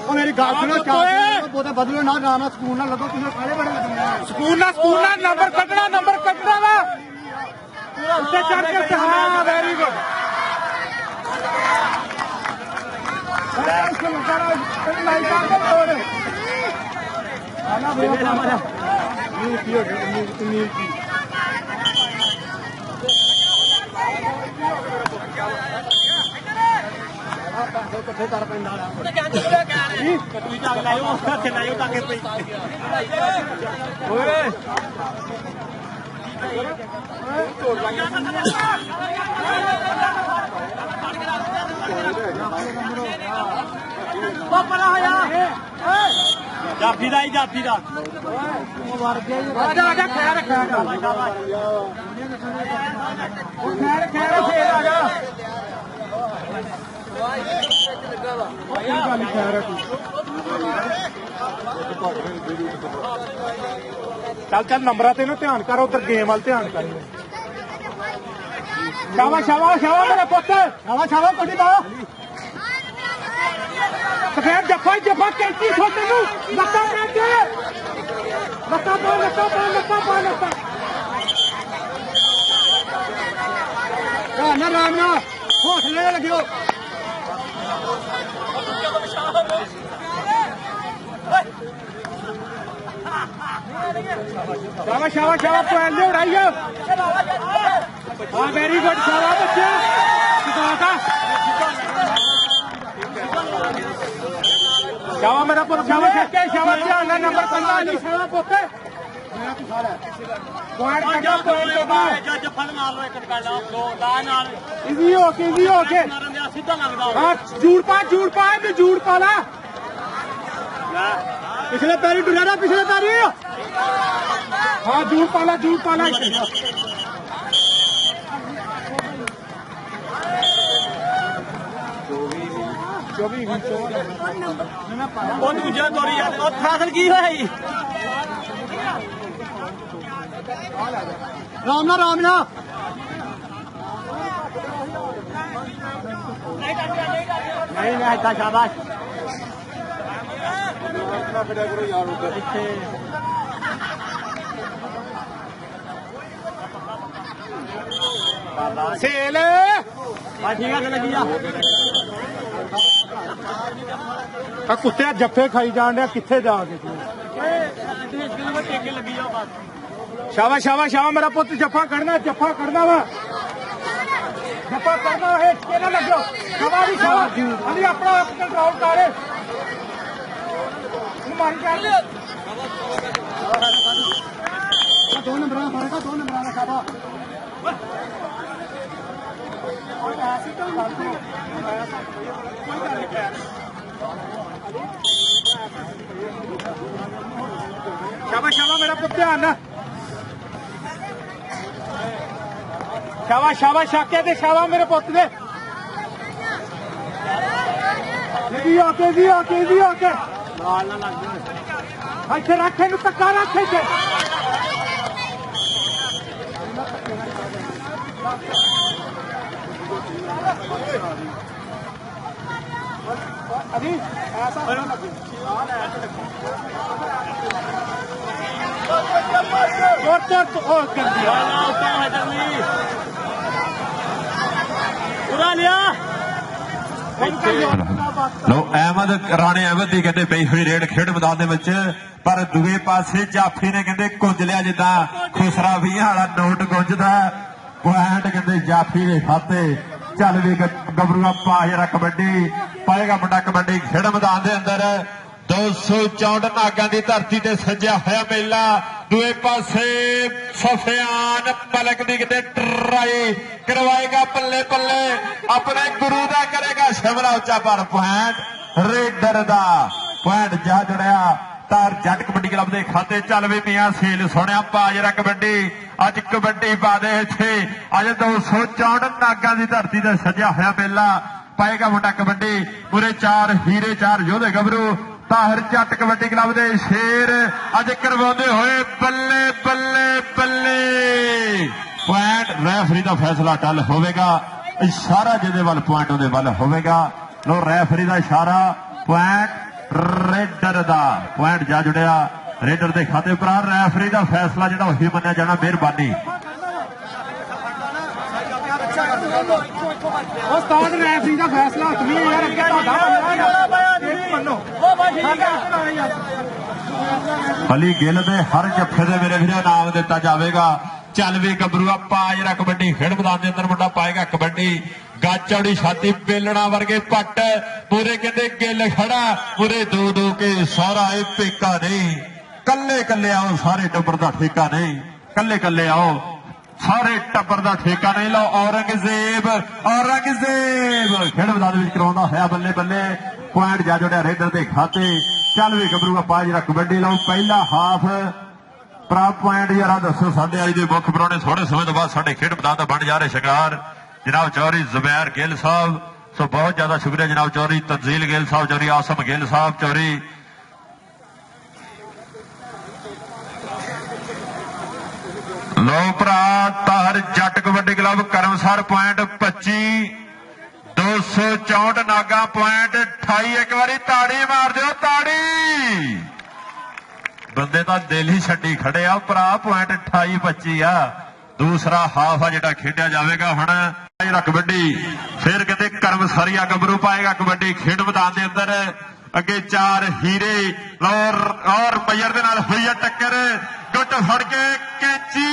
मेरी गल सुनो चार बदलो ना आराम नाल सकून नाल लगो तुम खड़े बड़े सकून नाल नंबर कटना वा उत्ते चढ़ के हाँ वेरी गुड इकट्ठे कर पैंदा जाफी दा जाफी दा चल चल नंबर ते ध्यान कर उधर गेम वाल ध्यान कर शाबाश शाबाश शाबाश मेरा पुत शाबाश शाबाश कोठी बा सफेद जफा जफा कैंची छोटे नू लत्ता मार दे लत्ता ना राम ना हौसले लगियो शाबाश शाबाश शाबाश पॉइंट ले उड़ाइए हाँ वेरी गुड शाबाश बच्चे शाबाश मेरा पुत शाबाश शाबाश ध्यान नंबर 15 नहीं शाबाश पोते इजी होके हाँ जूड़ पा ला पिछले पैरी टुरा ना पिछले पैरी हाँ जूड़ पाला दूजा दौरी फासल की है राम ना नहीं शाबाश सेल लगी कुत्ते जफे खाई जान डे किथे जाके शाबाश शाबाश शाबाश मेरा पुत जफा करना वा जफा करना है लगो शाबाश शाबाश अभी अपना कंट्रोल कर दो नंबर शाबाश शाबाश मेरा पुत ध्यान ना शाबाश शाके दे शाबाश मेरे पुत दे ओके इथे रख इन धक्का रख इथे अभी ऐसा पूरा लिया ਲੋ ਅਹਿਮਦ ਰਾਣੇ ਅਹਿਮਦ ਦੀ ਕਹਿੰਦੇ ਪਈ ਹੋਈ ਰੇਡ ਖੇਡ ਮੈਦਾਨ ਦੇ ਵਿੱਚ ਪਰ ਦੂਏ ਪਾਸੇ ਜਾਫੀ ਨੇ ਕਹਿੰਦੇ ਕੁੰਜ ਲਿਆ ਜਿੱਦਾਂ ਖੁਸਰਾ 20 ਵਾਲਾ ਨੋਟ ਗੁੰਜਦਾ ਪੁਆਇੰਟ ਕਹਿੰਦੇ ਜਾਫੀ ਦੇ ਖਾਤੇ ਚੱਲ ਵੀ ਗੱਭਰੂਆ ਪਾ ਜਰਾ ਕਬੱਡੀ ਪਾਏਗਾ ਮੁੰਡਾ ਕਬੱਡੀ ਖੇਡ ਮੈਦਾਨ ਦੇ ਅੰਦਰ 264 ਨਾਗਾਂ ਦੀ ਧਰਤੀ ਤੇ ਸਜਿਆ ਹੋਇਆ ਮੇਲਾ ਦੂਏ ਪਾਸੇ ਸਫਿਆਨ ਮਲਕ ਦੀ ਕਿਤੇ ਟਰਾਈ ਕਰਵਾਏਗਾ ਪੱਲੇ ਆਪਣੇ ਗੁਰੂ ਦਾ ਕਰੇਗਾ ਸ਼ਮਲਾ ਉੱਚਾ ਪਰ ਪੁਆਇੰਟ ਰੇਡਰ ਦਾ ਪੁਆਇੰਟ ਜਾ ਜੜਿਆ ਤਾਰ ਜੱਟ ਕਬੱਡੀ ਕਲੱਬ ਦੇ ਖਾਤੇ ਚੱਲ ਵੀ ਪਿਆ ਸੇਲ ਸੋਹਣਿਆ ਪਾਜਰਾ ਕਬੱਡੀ ਅੱਜ ਕਬੱਡੀ ਪਾ ਦੇ ਇੱਥੇ ਅੱਜ 264 ਨਾਗਾਂ ਦੀ ਧਰਤੀ ਤੇ ਸਜਿਆ ਹੋਇਆ ਮੇਲਾ ਪਾਏਗਾ ਮੁੰਡਾ ਕਬੱਡੀ ਪੂਰੇ 4 ਹੀਰੇ 4 ਯੋਧੇ ਗੱਭਰੂ ਤਾਹਰ ਜੱਟ ਕਬੱਡੀ ਕਲੱਬ ਦੇ ਸ਼ੇਰ ਅੱਜ ਕਰਵਾਉਂਦੇ ਹੋਏ ਬੱਲੇ ਪੁਆਇੰਟ ਰੈਫਰੀ ਦਾ ਫੈਸਲਾ ਕੱਲ ਹੋਵੇਗਾ इशारा जिहदे वल पॉइंट उहदे वल होवेगा। लो रैफरी का इशारा पॉइंट रेडर का पॉइंट जा जुड़िया रेडर के खाते पर। रैफरी का फैसला जिहड़ा उही मन्निया जाना। मेहरबानी उस्ताद रैफरी का फैसला तुम्हें यार अगे अली गिल दे हर जफे दे मेरे वीरो नाम दिता जाएगा। चल भी गबरूआ पा जरा कबड्डी खेड मैदान के अंदर मुंडा पाएगा कबड्डी। गज चौड़ी छाती बेलना वर्गे पट पूरे कहते गिल खड़ा पूरे दो दो के सारा पेका नहीं। कल्ले कल्ले आओ सारे टब्बर का ठेका नहीं। कल्ले कल्ले आओ सारे टब्बर का ठेका नहीं। लो औरंगजेब खेड मैदान में करवाउंदा होया बल्ले बल्ले पॉइंट जा जुड़िया रेडर के खाते। चल भी गबरूआ पा जरा कबड्डी लो पहला हाफ प्राप्त पॉइंट यार दसो साढ़े अज के मुख परौने थोड़े समय तो बाद साढ़े खेड मैदान बन जा रहे शिकार जनाब चौधरी जुबैर गिल साहब। सो बहुत ज्यादा शुक्रिया जनाब चौधरी तंजील गिल साहब, चौधरी आसम गिल साहब, चौधरी लो भरा तार जट kabaddi club Karamsar point 25 264 Naga point 28। एक बारी ताड़ी मार दो ताड़ी बंदे तो दिल ही छड्डी खड़े आ भरा। पॉइंट 28-25 आ। दूसरा हाफ आ जिहड़ा खेडिया जाएगा हुण कबड्डी। फिर कहते करमसरिया गबरू पाएगा कबड्डी खेड मैदान के अंदर। अगे चार हीरे और मैयर दे नाल हुई टक्कर गुट फड़ के कैंची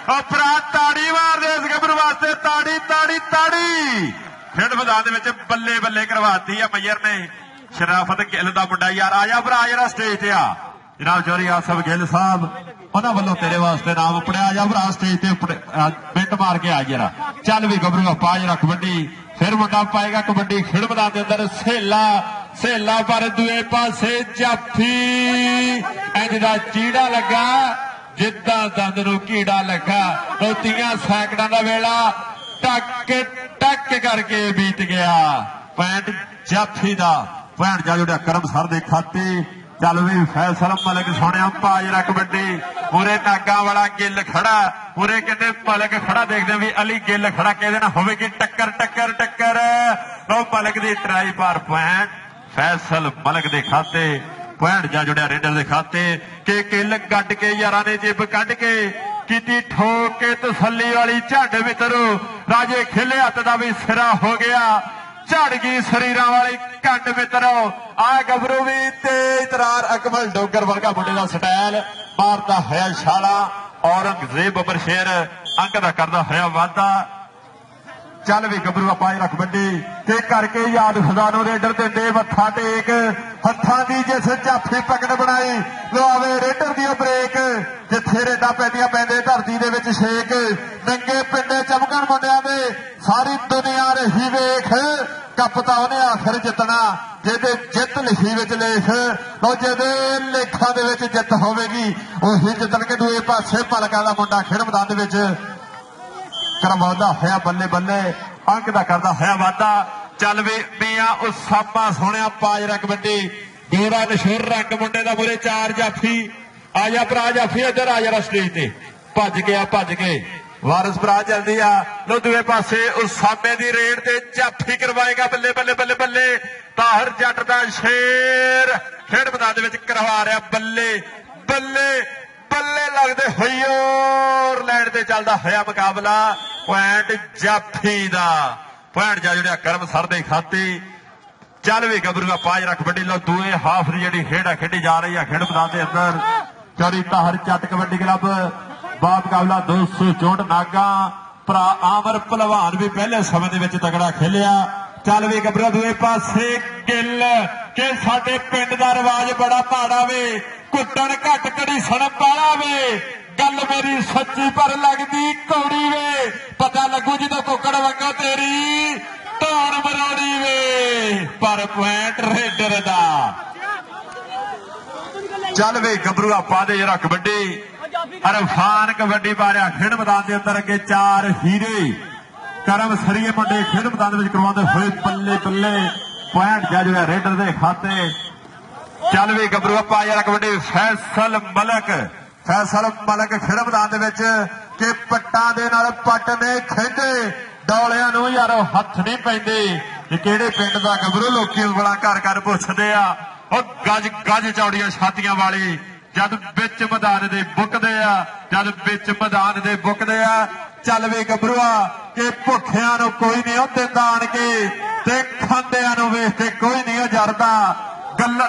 और भरा ताड़ी मार दे इस गबरू वास्ते। ताड़ी ताड़ी ताड़ी खेड मैदान के बल्ले बल्ले करवाती है मैयर ने। शराफत गिल का मुंडा यार आया भरा जरा स्टेज ते आ जनाब चौधरी आसफ गिल साहब उन्होंने वालों तेरे वास्ते नाम उपड़िया जा भरा स्टेज ते मिंट मार के आ जरा। चल भी गबरू पा जरा कबड्डी। फिर मुंडा पाएगा कबड्डी खेड मैदान के अंदर। सेला पर दुए पासे जाफी इंज दा चीड़ा लगा जिदा दंद नूं कीड़ा लगा। तो 30 सैकड़ा का वेला टक करके बीत गया। पॉइंट जाफी का पॉइंट जा जुड़िया करमसर के खाते। चल भी फैसल मलिक सोने पाजरा कबड्डी पूरे नागा वाला गिल खड़ा पूरे कहते मलिक खड़ा देखते भी अली गिल खड़ा कहते ना होगी टक्कर टक्कर टक्कर। तो मलिक की ट्राई पर पॉइंट फैसल मलिक के खाते। पॉइंट जा जुड़िया रेडर के खाते के गिल कट के यारा ने जिब कट के की ठोक के तसली वाली झड़ मित्रो राजे खिले हथ का भी सिरा हो गया। झड़ गई शरीर वाली कंड मित्रो। आ गबरू भी तेज तरार अकमल डोगर वर्गा मुंडे का स्टाइल मारता है छाला। औरंगजेब अबर शेर अंक का करता है वाधा। चल भी गबरू पाए कबड्डी के करके याद खजानो रेडर ते दे मत्था टेक हथा की जिस जाफी पकड़ बनाई लो आवे रेडर दी ब्रेक जिथे रेडा पैदियां पैंदे धरती दे विच शेक नंगे पिंडे चमकन मुंडिया दे सारी दुनिया रही वेख कप तां उहने आखिर जितना जेदे जित लिखी विच लेख लो जेदे लेखा दे विच जित होवेगी उही जितन के दूए पासे मलका दा मुंडा खेड मैदान दे विच करवाउंदा होया बल्ले बल्ले अंक दा करदा होया वाधा। चल वे मियां उसामा सोहणिया पाजरा कबड्डी गोरा नशूर रंग मुंडे दा मुरे चार जाफी आजा भरा जाफी इधर आ जरा स्टेज ते भज गया भज के वारस भरा चलदी आ लो दूए पासे उसामे दी रेड ते जाफी करवाएगा बल्ले बल्ले बल्ले बल्ले। ताहर जट दा शेर खेड मैदान दे विच करवा रहा बल्ले बल्ले बल्ले लगते होर लैंड से चलता होया मुकाबला। पॉइंट जाफी का पॉइंट जा जुड़िया करमसर के खाते। चल भी गबरू पाजरा कबड्डी लो दूए हाफ की जी खेड है खेडी जा रही है खेड मैदान के अंदर। चौरी ताहर जट कबड्डी क्लब बा मुकाबला 264 नागा भरा आमर पहलवान भी पहले समय के तगड़ा खेलिया। चल भी गबरू दूए पासे गिल के साडे पिंड का रिवाज बड़ा माड़ा वे कुटन घट कड़ी सड़क वाला वे गल मेरी सच्ची पर लगती कौड़ी वे पता लगू जो कुकड़ वंगा तेरी धौन मरोड़ी वे पर पॉइंट रेडर दा। चल वे गबरू पा दे जरा कबड्डी अरफान कबड्डी पा रहा खेड मैदान के अंदर अगे चार हीरे करम सरिये मुंडे खेड मैदान में करवाते हुए बल्ले बल्ले पॉइंट जा जो रेडर के खाते। चल भी गबरू पा जरा कबड्डी फैसल मलक खेड मैदान के पट्टा दे नाल पट ने खेडे ਡੌਲਿਆਂ ਨੂੰ ਯਾਰ ਹੱਥ ਨਹੀਂ ਪੈਂਦੇ ਇਹ ਕਿਹੜੇ ਪਿੰਡ ਦਾ ਗੱਭਰੂ ਲੋਕੀ ਉਂਗਲਾਂ ਘਰ ਘਰ ਪੁੱਛਦੇ ਆ ਉਹ ਗੱਜ ਗੱਜ ਚੌੜੀਆਂ ਛਾਤੀਆਂ ਵਾਲੇ ਜਦ ਵਿੱਚ ਮੈਦਾਨ ਦੇ ਬੁੱਕਦੇ ਆ ਜਦ ਵਿੱਚ ਮੈਦਾਨ ਦੇ ਬੁੱਕਦੇ ਆ ਚੱਲ ਵੇ ਗੱਭਰੂਆ ਕਿ ਭੁੱਖਿਆਂ ਨੂੰ ਕੋਈ ਨਹੀਂ ਉਹ ਦਿੰਦਾ ਆਣ ਕੇ ਤੇ ਖਾਂਦਿਆਂ ਨੂੰ ਵੇਖ ਕੇ ਕੋਈ ਨਹੀਂ ਉਹ ਜਰਦਾ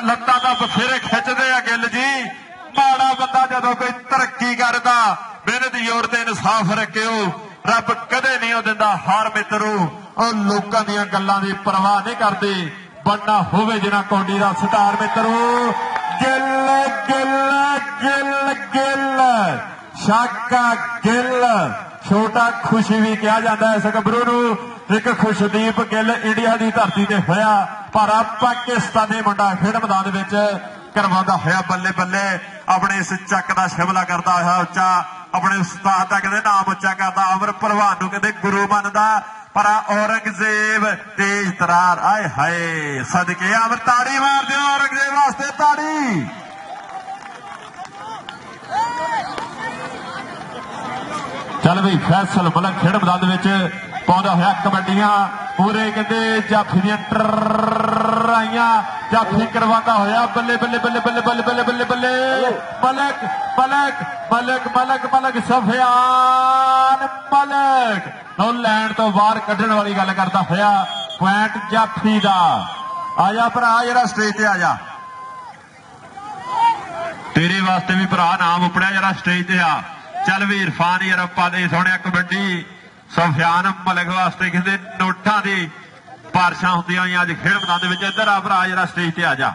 ਲੱਤਾਂ ਦਾ ਬਥੇਰੇ ਖਿੱਚਦੇ ਆ ਗਿੱਲ ਜੀ ਮਾੜਾ ਬੰਦਾ ਜਦੋਂ ਕੋਈ ਤਰੱਕੀ ਕਰਦਾ ਮਿਹਨਤ ਜ਼ੋਰ ਤੇ ਇਨਸਾਫ ਰੱਖਿਓ ਰੱਬ ਕਦੇ ਨਹੀਂ ਉਹ ਦਿੰਦਾ ਹਾਰ ਮਿੱਤਰੋ ਉਹ ਲੋਕਾਂ ਦੀਆਂ ਗੱਲਾਂ ਦੀ ਪਰਵਾਹ ਨਹੀਂ ਕਰਦੇ ਬੰਨਾ ਹੋਵੇ ਜਿਹਨਾਂ ਕੌਡੀ ਦਾ ਸਟਾਰ ਮਿੱਤਰੋ ਗਿੱਲ ਗਿੱਲ ਗਿੱਲ ਗਿੱਲ ਸ਼ਾਕਾ ਗਿੱਲ ਛੋਟਾ ਖੁਸ਼ੀ ਵੀ ਕਿਹਾ ਜਾਂਦਾ ਇਸ ਗੱਭਰੂ ਨੂੰ ਇੱਕ ਖੁਸ਼ਦੀਪ ਗਿੱਲ ਇੰਡੀਆ ਦੀ ਧਰਤੀ ਤੇ ਹੋਇਆ ਪਰ ਪਾਕਿਸਤਾਨੀ ਮੁੰਡਾ ਖੇਡ ਮੈਦਾਨ ਵਿੱਚ ਕਰਵਾਉਂਦਾ ਹੋਇਆ ਬੱਲੇ ਬੱਲੇ ਆਪਣੇ ਇਸ ਚੱਕ ਦਾ ਸ਼ਿਮਲਾ ਕਰਦਾ ਹੋਇਆ ਉੱਚਾ ਆਪਣੇ ਉਸਤਾਦ ਦਾ ਕਹਿੰਦੇ ਨਾਮ ਉੱਚਾ ਕਰਦਾ ਅਮਰ ਭਲਵਾਨ ਨੂੰ ਕਹਿੰਦੇ ਗੁਰੂ ਮੰਨਦਾ ਪਰ ਔਰੰਗਜ਼ੇਬ ਤੇਜ ਤਰਾਰ ਆਏ ਹਾਏ ਸਦਕੇ ਅਮਰ ਤਾੜੀ ਮਾਰ ਦਿਓ ਔਰੰਗਜ਼ੇਬ ਵਾਸਤੇ ਤਾੜੀ ਚੱਲ ਬਈ ਫੈਸਲ ਮਲਕ ਖੇਡ ਮੈਦਾਨ ਦੇ ਵਿੱਚ ਪਾਉਂਦਾ ਹੋਇਆ ਕਬੱਡੀਆਂ ਪੂਰੇ ਕਹਿੰਦੇ ਜਾਫੀ ਦੀਆਂ ਟਰਾਈਆਂ ਜਾਫੀ ਕਰਵਾਉਂਦਾ ਹੋਇਆ ਬੱਲੇ ਬੱਲੇ ਬੱਲੇ ਬੱਲੇ ਬੱਲੇ ਬੱਲੇ ਬੱਲੇ ਬੱਲੇ ਮਲਕ ਮਲਕ ਮਲਕ ਮਲਕ ਮਲਕ ਸਫਿਆਨ ਮਲਕ ਨੂੰ ਲੈਣ ਤੋਂ ਬਾਹਰ ਕੱਢਣ ਵਾਲੀ ਗੱਲ ਕਰਦਾ ਹੋਇਆ ਪੁਆਇੰਟ ਜਾਫੀ ਦਾ ਆਜਾ ਭਰਾ ਜਿਹੜਾ ਸਟੇਜ ਤੇ ਆਜਾ ਤੇਰੇ ਵਾਸਤੇ ਵੀ ਭਰਾ ਨਾਮ ਉਪੜਿਆ ਜਿਹੜਾ ਸਟੇਜ ਤੇ ਆ ਚੱਲ ਵੀ ਇਰਫਾਨ ਯਾਰ ਆਪਾਂ ਦੇ ਸੋਹਣਿਆ ਕਬੱਡੀ ਸਫਿਆਨ ਮਲਕ ਵਾਸਤੇ ਕਹਿੰਦੇ ਨੋਟਾਂ ਦੀ ਬਾਰਿਸ਼ਾਂ ਹੁੰਦੀਆਂ ਹੋਈਆਂ ਅੱਜ ਖੇਡ ਮੈਦਾਨ ਦੇ ਵਿੱਚ ਇੱਧਰ ਆ ਭਰਾ ਜਿਹੜਾ ਸਟੇਜ ਤੇ ਆ ਜਾ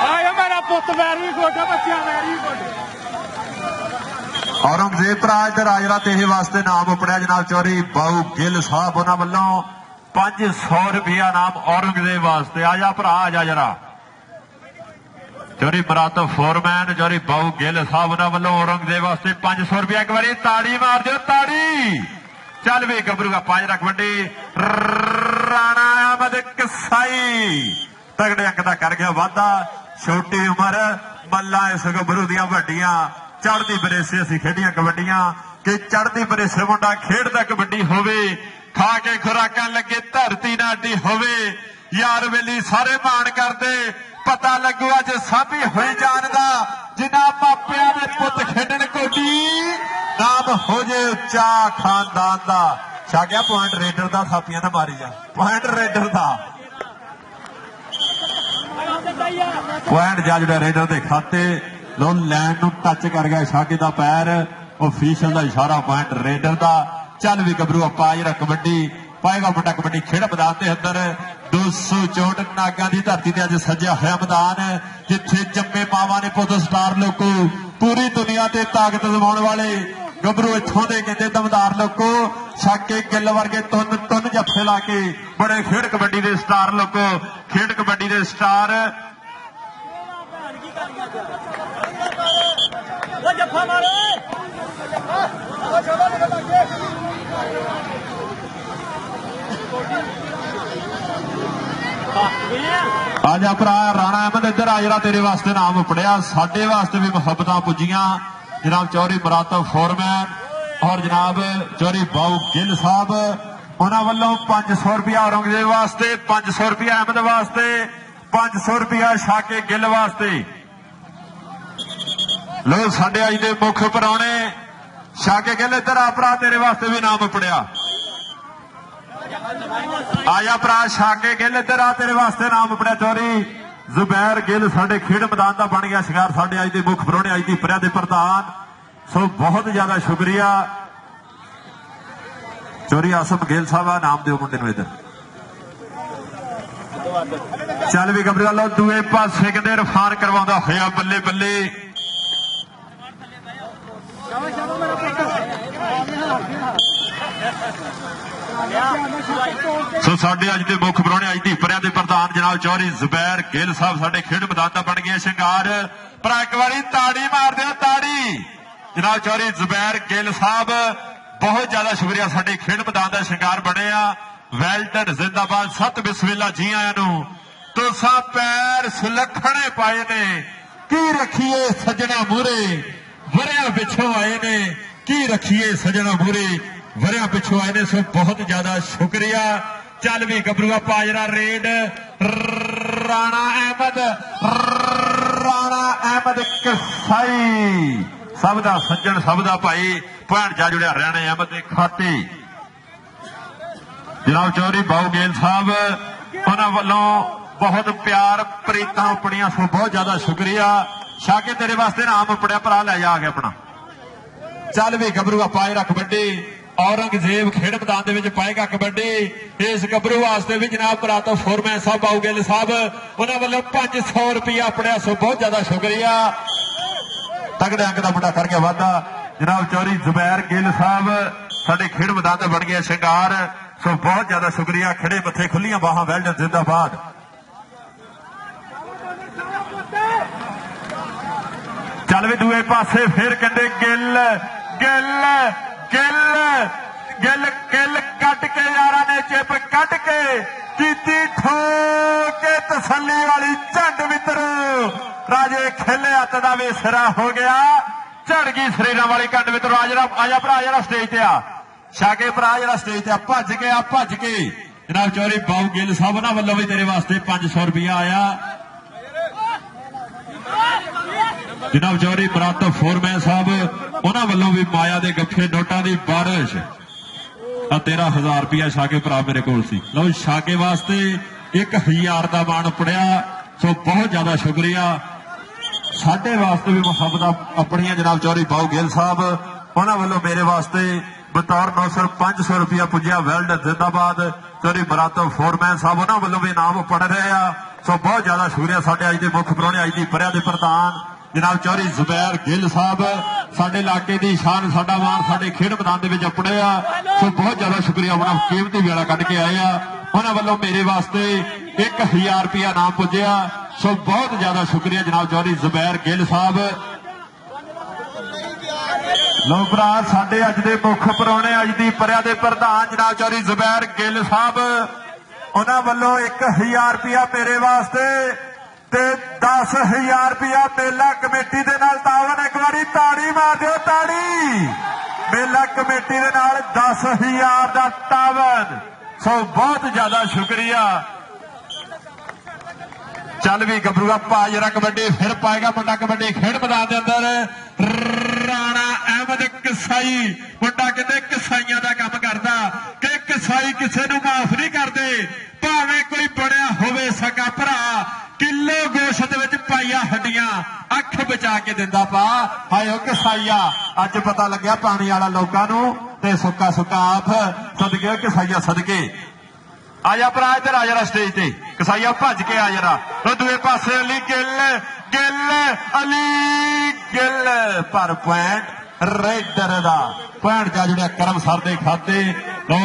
ਆਇਆ ਮੇਰਾ ਪੁੱਤ ਵੈਰੀ ਗੁੱਡ ਬੱਚਿਆ ਵੈਰੀ ਗੁੱਡ ਔਰੰਗਜ਼ੇਬ ਭਰਾ ਇੱਧਰ ਆ ਜਿਹੜਾ ਤੇਰੇ ਵਾਸਤੇ ਨਾਮ ਉਪੜਿਆ ਜਨਾਬ ਚੌਧਰੀ ਬਾਊ ਗਿੱਲ ਸਾਹਿਬ ਉਹਨਾਂ ਵੱਲੋਂ 500 ਰੁਪਇਆ ਨਾਮ ਔਰੰਗਜ਼ੇਬ ਵਾਸਤੇ ਆ ਜਾ ਭਰਾ ਆ ਜਾ ਜਰਾ ਚੌਧਰੀ ਮਰਾਤਬ ਫੋਰਮੈਨ ਚੌਧਰੀ ਬਾਊ ਗਿੱਲ ਸਾਹਿਬ ਉਹਨਾਂ ਵੱਲੋਂ ਔਰੰਗਜ਼ੇਬ ਵਾਸਤੇ 500 ਰੁਪਇਆ ਇੱਕ ਵਾਰੀ ਤਾੜੀ ਮਾਰ ਦਿਓ ਤਾੜੀ ਚੱਲ ਵੇ ਗੱਭਰੂ ਪੰਜ ਰੱਖ ਵੱਡੀ ਰਾਣਾ ਅਹਿਮਦ ਕਸਾਈ ਤਗੜੇ ਅੰਕ ਦਾ ਕਰ ਗਿਆ ਵਾਧਾ ਛੋਟੀ ਉਮਰ ਮੱਲਾ ਇਸ ਗੱਭਰੂ ਦੀਆਂ ਵੱਡੀਆਂ ਚੜ੍ਹਦੀ ਬਰੇਸੇ ਅਸੀਂ ਖੇਡੀਆਂ ਕਬੱਡੀਆਂ ਕਿ ਚੜ੍ਹਦੀ ਬਰੇਸੇ ਮੁੰਡਾ ਖੇਡਦਾ ਕਬੱਡੀ ਹੋਵੇ ਖਾ ਕੇ ਖੁਰਾਕਾਂ ਲੱਗੇ ਧਰਤੀ ਨਾ ਅੱਡੀ ਹੋਵੇ ਯਾਰ ਵੇਲੀ ਸਾਰੇ ਮਾਣ ਕਰਦੇ ਪਤਾ ਲੱਗੂ ਅੱਜ ਸਾਬੀ ਹੋਈ ਜਾਣਦਾ ਜਿਨ੍ਹਾਂ ਮਾਪਿਆਂ ਦੇ ਪੁੱਤ ਖੇਡਣ ਕੋਡੀ ਨਾਮ ਹੋ ਜੇ ਉੱਚਾ ਖਾਨਦਾਨ ਦਾ ਛਾਗਿਆ ਪੁਆਇੰਟ ਰੇਡਰ ਦਾ ਥਾਪੀਆਂ ਨਾ ਮਾਰੀ ਜਾ ਪੁਆਇੰਟ ਰੇਡਰ ਦਾ ਪੁਆਇੰਟ ਜਾ ਜਿਹੜਾ ਰੇਡਰ ਦੇ ਖਾਤੇ ਲੋ ਲੈਂਡ ਨੂੰ ਟੱਚ ਕਰ ਗਿਆ ਛਾਗੇ ਦਾ ਪੈਰ ਅਫੀਸ਼ੀਅਲ ਦਾ ਇਸ਼ਾਰਾ ਪੁਆਇੰਟ ਰੇਡਰ ਦਾ ਚੱਲ ਵੀ ਗੱਭਰੂ ਆਪਾਂ ਜਿਹੜਾ ਕਬੱਡੀ ਪਾਏਗਾ ਮੁੰਡਾ ਕਬੱਡੀ ਖੇਡ ਮੈਦਾਨ ਦੇ ਅੰਦਰ 264 ਨਾਗਾਂ ਦੀ ਧਰਤੀ ਤੇ ਅੱਜ ਸੱਜਿਆ ਹੋਇਆ ਮੈਦਾਨ ਜਿੱਥੇ ਜੰਮੇ ਮਾਵਾਂ ਨੇ ਪੁੱਤ ਸਟਾਰ ਲੋਕੋ ਪੂਰੀ ਦੁਨੀਆ ਤੇ ਤਾਕਤ ਜਮਾਉਣ ਵਾਲੇ ਗੱਭਰੂ ਇੱਥੋਂ ਦੇ ਕਹਿੰਦੇ ਦਮਦਾਰ ਲੋਕੋ ਛਾਕੇ ਗਿੱਲ ਵਰਗੇ ਤੁੰਨ ਜੱਫੇ ਲਾ ਕੇ ਬੜੇ ਖੇਡ ਕਬੱਡੀ ਦੇ ਸਟਾਰ ਲੋਕੋ ਖੇਡ ਕਬੱਡੀ ਦੇ ਸਟਾਰ ਉਹ ਜੱਫਾ ਮਾਰੇ ਆਜਾ ਭਰਾ ਰਾਣਾ ਅਹਿਮਦ ਇੱਧਰ ਆ ਜਿਹੜਾ ਤੇਰੇ ਵਾਸਤੇ ਨਾਮ ਉਪੜਿਆ ਸਾਡੇ ਵਾਸਤੇ ਵੀ ਮੁਹੱਬਤਾਂ ਪੁੱਜੀਆਂ ਜਨਾਬ ਚੌਧਰੀ ਮਰਾਤਬ ਫੋਰਮੈਨ ਔਰ ਜਨਾਬ ਚੌਧਰੀ ਬਾਊ ਗਿੱਲ ਸਾਹਿਬ ਉਹਨਾਂ ਵੱਲੋਂ 500 ਰੁਪਇਆ ਔਰੰਗਜ਼ੇਬ ਵਾਸਤੇ 500 ਰੁਪਇਆ ਅਹਿਮਦ ਵਾਸਤੇ 500 ਰੁਪਇਆ ਛਾਕੇ ਗਿੱਲ ਵਾਸਤੇ ਲੋ ਸਾਡੇ ਅੱਜ ਦੇ ਮੁੱਖ ਪ੍ਰਾਹੁਣੇ ਛਾਕੇ ਗਿੱਲ ਇੱਧਰ ਆ ਭਰਾ ਤੇਰੇ ਵਾਸਤੇ ਵੀ ਨਾਮ ਉਪੜਿਆ ਆਇਆ ਭਰਾ ਛਾਕੇ ਗਿੱਲ ਇੱਧਰ ਆ ਤੇਰੇ ਵਾਸਤੇ ਨਾਮ ਉਪੜਿਆ ਚੌਧਰੀ ਜ਼ੁਬੈਰ ਗਿੱਲ ਸਾਡੇ ਖੇਡ ਮੈਦਾਨ ਦਾ ਬਣ ਗਿਆ ਸ਼ਿੰਗਾਰ ਸਾਡੇ ਅੱਜ ਦੇ ਮੁੱਖ ਪ੍ਰਾਹੁਣੇ ਅੱਜ ਦੀ ਪ੍ਰਿਆ ਦੇ ਪ੍ਰਧਾਨ ਸੋ ਬਹੁਤ ਜ਼ਿਆਦਾ ਸ਼ੁਕਰੀਆ ਚੌਧਰੀ ਆਸਮ ਗਿੱਲ ਸਾਹਿਬ ਆ ਨਾਮ ਦਿਓ ਮੁੰਡੇ ਨੂੰ ਇੱਧਰ ਚੱਲ ਵੀ ਗੱਭਰੂ ਵਾਲੋ ਦੂਏ ਪਾਸੇ ਕਹਿੰਦੇ ਇਰਫਾਨ ਕਰਵਾਉਂਦਾ ਹੋਇਆ ਬੱਲੇ ਬੱਲੇ ਸੋ ਸਾਡੇ ਅੱਜ ਦੇ ਮੁੱਖ ਪ੍ਰਾਹੁਣੇ ਅੱਜ ਦੀ ਪ੍ਰਿਆ ਦੇ ਪ੍ਰਧਾਨ ਜਨਾਬ ਚੌਧਰੀ ਜ਼ੁਬੈਰ ਗਿੱਲ ਸਾਹਿਬ ਸਾਡੇ ਖੇਡ ਮੈਦਾਨ ਦਾ ਬਣ ਗਿਆ ਸ਼ਿੰਗਾਰ ਭਰਾ ਇੱਕ ਵਾਰੀ ਤਾੜੀ ਮਾਰ ਦਿਓ ਤਾੜੀ ਜਨਾਬ ਚੌਧਰੀ ਜ਼ੁਬੈਰ ਗਿੱਲ ਸਾਹਿਬ ਬਹੁਤ ਜ਼ਿਆਦਾ ਸ਼ੁਕਰੀਆ ਸਾਡੇ ਖੇਡ ਮੈਦਾਨ ਦਾ ਸ਼ਿੰਗਾਰ ਬਣਿਆ ਵੈਲਡਨ ਜ਼ਿੰਦਾਬਾਦ ਸਤ ਬਿਸਮਿਲ੍ਲਾ ਜੀ ਆਇਆਂ ਨੂੰ ਤੁਸਾਂ ਪੈਰ ਸੁਲੱਖਣੇ ਪਾਏ ਨੇ ਕੀ ਰੱਖੀਏ ਸੱਜਣਾ ਮੂਹਰੇ वरिया पिछों आए ने की रखिए सजना बुरे वरिया पिछों आए ने। सो बहुत ज्यादा शुक्रिया। चल भी गबरूआ पाजरा रेड राणा अहमद कसाई सब दा सज्जन सब दा भाई भैन जा जुड़िया हरियाणा अहमद के खाते। जनाब चौधरी बाऊ गेल साहब उन्होंने वालों बहुत प्यार प्रीतां अपनिया। सो बहुत ज्यादा शुक्रिया। शाके तेरे वास्ते नाम अपने भरा लै जा के अपना। चल भी गबरूआ पाजरा कबड्डी औरंगजेब खेड मैदान दे विच पाएगा कबड्डी। इस गबरू वास्ते भी जनाब भरा तो फोरमैन साहब बाऊ गिल साहब उन्होंने वालों 500 रुपया अपने। सो बहुत ज्यादा शुक्रिया। तगड़े अंक का मुंडा करके वादा जनाब चौधरी जुबैर गिल साहब साडे खेड मैदान ते बन गया शिंगार। सो बहुत ज्यादा शुक्रिया। खड़े मथे खुलियां बाहां वेल्डन जिंदाबाद। चल भी दूए पासे फिर कहते गिल गिल गिल गिल गिल कट के यारा ने चिप कट के कीती ठोके तसल्ली वाली झंड मित्रो। राजे खेले हत्थ दा भी सिरा हो गया। झड़ गई शरीरां वाली कंड मित्रो। आजा भरा जरा स्टेज ते आ शाके भरा जरा स्टेज ते आ भज के आ भज के। जनाब चौधरी बाऊ गिल साहब उन्हां वल्लों भी तेरे वास्ते 500 रुपया आया। जनाब चौधरी मुराद फोरमैन साहब उन्हां वल्लों भी माया दे गफ्फे नोटां दी बारिश 13,000 रुपया शाके भरा मेरे कोल सी। लो शाके वास्ते 1000 का मान पड़िया। सो बहुत ज्यादा शुक्रिया। साडे वास्ते भी मुहब्बत अपनिया जनाब चौधरी बाऊ गिल साहब उन्हां वल्लों मेरे वास्ते बतौर 500 रुपया पुजिया। वेल्ड जिंदाबाद। चौधरी मुराद फोरमैन साहब उन्हां वल्लों भी नाम पढ़ रहे आ। सो बहुत ज्यादा शुक्रिया। साडे अज दे मुख परौने अज दी परिया दे प्रधान जनाब चौधरी जुबैर गिल साहब साडे इलाके की शान साडा मान साडे खेड मैदान दे विच अपने आ। सो बहुत ज्यादा शुक्रिया। बड़ा कीमती वेला कट के आए आ। उन्हां वल्लों मेरे वास्ते 1000 रुपया नाम पुजिया। सो बहुत ज्यादा शुक्रिया जनाब चौधरी जुबैर गिल साहब। लो भरा साडे अज दे मुख परौने अज दी परिया दे प्रधान जनाब चौधरी जुबैर गिल साहब उन्हां वल्लों 1000 रुपया मेरे वास्ते ते 10,000 रुपया मेला कमेटी दे नाल तावन। एक बारी ताड़ी मार दिओ ताड़ी। मेला कमेटी दे नाल 10,000 दा तावन। सो बहुत ज्यादा शुक्रिया। चल भी गबरूआ पाजरा कबड्डी फिर पाएगा मुंडा कबड्डी खेड मैदान के अंदर राणा अहमद कसाई। मुंडा कहते कसाइयां का काम करता कि कसाई किसी नूं माफ नहीं करते भावें कोई बड़िया होवे सका भरा। किलो गोश्त विच पाइया हड्डियां अख बचा के दिंदा पा। हाय ओ कसाईया अज पता लग्या पानी वाला लोकां नूं ते सुक्का सुक्का आप सदके कसाईया सदके। आजा भरा इधर आ जरा स्टेज ते कसाईया भज के आ जरा। दूए पासे अली गिल गिल अली गिल पर पॉइंट रेडर दा पॉइंट जा जुड़िया करम सर दे खाते। तो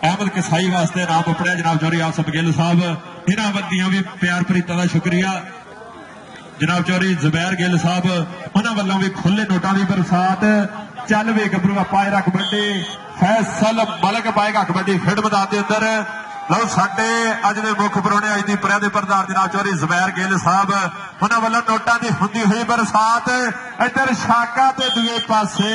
अहमद कसाई वास्ते नाम अपने जनाब चौधरी आसफ गिल साहब इन्हां बंदियां भी प्यार प्रीतां दा शुक्रिया। जनाब चौधरी जुबैर गिल साहब उन्हां वल्लों भी खुले नोटां दी बरसात। चल वे गबरूआ पायरा कबड्डी फैसल मलक पाएगा कबड्डी खेड मैदान के अंदर। लो साडे अज दे मुख परौने अज दी परिया दे प्रधान जनाब चौधरी जुबैर गिल साहब उन्हां वल्लों नोटां दी हुंदी हुई बरसात। इधर शाका ते दूए पासे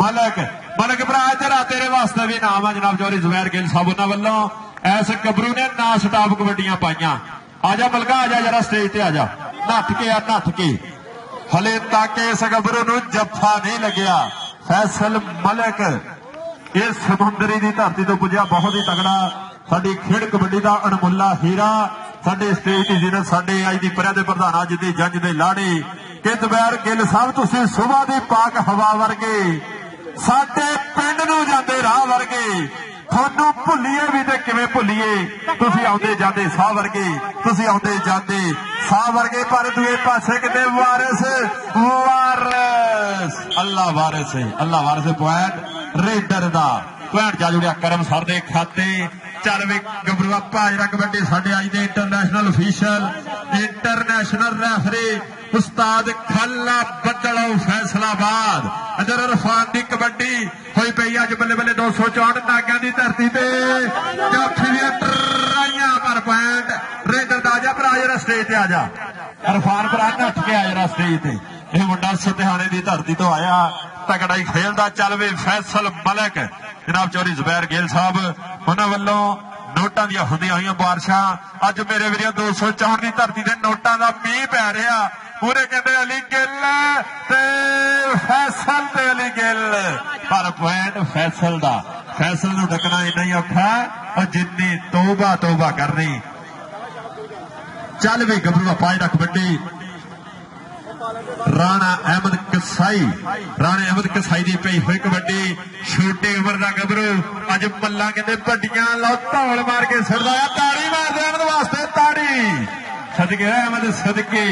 मलक मलक भरा इधर आ तेरे वास्ते भी नाम है जनाब चौधरी जुबैर गिल साहब उन्हां वल्लों ऐस गबरू ने ना स्टाप कबड्डियां पाइयां। आजा मलका आजा जरा स्टेज ते आजा नठ के आ नठ के। हले तक इस गबरू नूं जफ्फा नहीं लग्या। फैसल मलक इस समुंदरी दी धरती तो पुजिया बहुत ही तगड़ा। साडी खेड कबड्डी दा अणमुल्ला हीरा साडे स्टेज दी जिन्नत साडे अज दी परिया दे प्रधान अज दी जंज दे लाड़ी कि जुबैर गिल साहब तुसीं सुबह दी पाक हवा वर्गे साडे पिंड नूं जांदे राह वर्गे। थानू भुल्लीए भी ते किवें भुल्लीए तुसीं आउंदे जांदे साह वर्गे तुसीं आउंदे जांदे साह वर्गे। पर दूए पासे किते वारिस वारिस अल्लाह वारिस है अल्लाह वारिस पॉइंट रेडर दा पॉइंट जा जुड़िया करम सर दे खाते। चल वे गबरूआ पाजरा कबड्डी साडे अज दे इंटरनेशनल ऑफिशियल इंटरनेशनल रेफरी उस्ताद खल्ला बदलो फैसलाबाद। अजर इरफान की कबड्डी हुई पई अज बल्ले बल्ले 264 नागां की धरती पे चौथी दी ट्राइयां पर पॉइंट रेडर दा। आजा भरा जरा स्टेज ते आजा इरफान भरा नठ के आ जरा स्टेज ते ਇਹ ਮੁੰਡਾ ਸਤਿਹਾਣੇ ਦੀ ਧਰਤੀ ਤੋਂ ਆਇਆ, ਤਕੜਾ ਹੀ ਖੇਲਦਾ। ਚੱਲ ਵੀ ਫੈਸਲ ਮਲਕ ਜਨਾਬ ਚੌਧਰੀ ਜ਼ੁਬੈਰ ਗਿੱਲ ਸਾਹਿਬ, ਉਹਨਾਂ ਵੱਲੋਂ ਨੋਟਾਂ ਦੀਆਂ ਹੁੰਦੀਆਂ ਹੋਈਆਂ ਬਾਰਿਸ਼ਾਂ। ਅੱਜ ਮੇਰੇ ਵੀਰੋ 264 ਦੀ ਧਰਤੀ ਤੇ ਨੋਟਾਂ ਦਾ ਮੀਂਹ ਪੈ ਰਿਹਾ। ਪੂਰੇ ਕਹਿੰਦੇ ਅਲੀ ਗਿੱਲ ਤੇ ਫੈਸਲ ਤੇ ਅਲੀ ਗਿੱਲ, ਪਰ ਪੁਆਇੰਟ ਫੈਸਲ ਦਾ। ਫੈਸਲ ਨੂੰ ਡੱਕਣਾ ਇੰਨਾ ਹੀ ਔਖਾ ਔਰ ਜਿੰਨੀ ਤੋਬਾ ਤੋਬਾ ਕਰਨੀ। ਚੱਲ ਵੀ ਗੱਭਰੂ ਪਾਜ ਰੱਖ ਵੱਡੀ ਰਾਣਾ ਅਹਿਮਦ ਕਸਾਈ, ਰਾਣੇ ਅਹਿਮਦ ਕਸਾਈ ਦੀ ਪਈ ਹੋਈ ਕਬੱਡੀ। ਛੋਟੀ ਉਮਰ ਦਾ ਗੱਭਰੂ ਅੱਜ ਮੱਲਾਂ ਕਹਿੰਦੇ ਵੱਡੀਆਂ ਲਓ ਧੌਲ ਮਾਰ ਕੇ ਸਿਰਦਾ ਆ। ਤਾੜੀ ਮਾਰਦੇ ਅਹਿਮਦ ਵਾਸਤੇ, ਤਾੜੀ ਸਦਕੇ ਅਹਿਮਦ ਸਦਕੇ।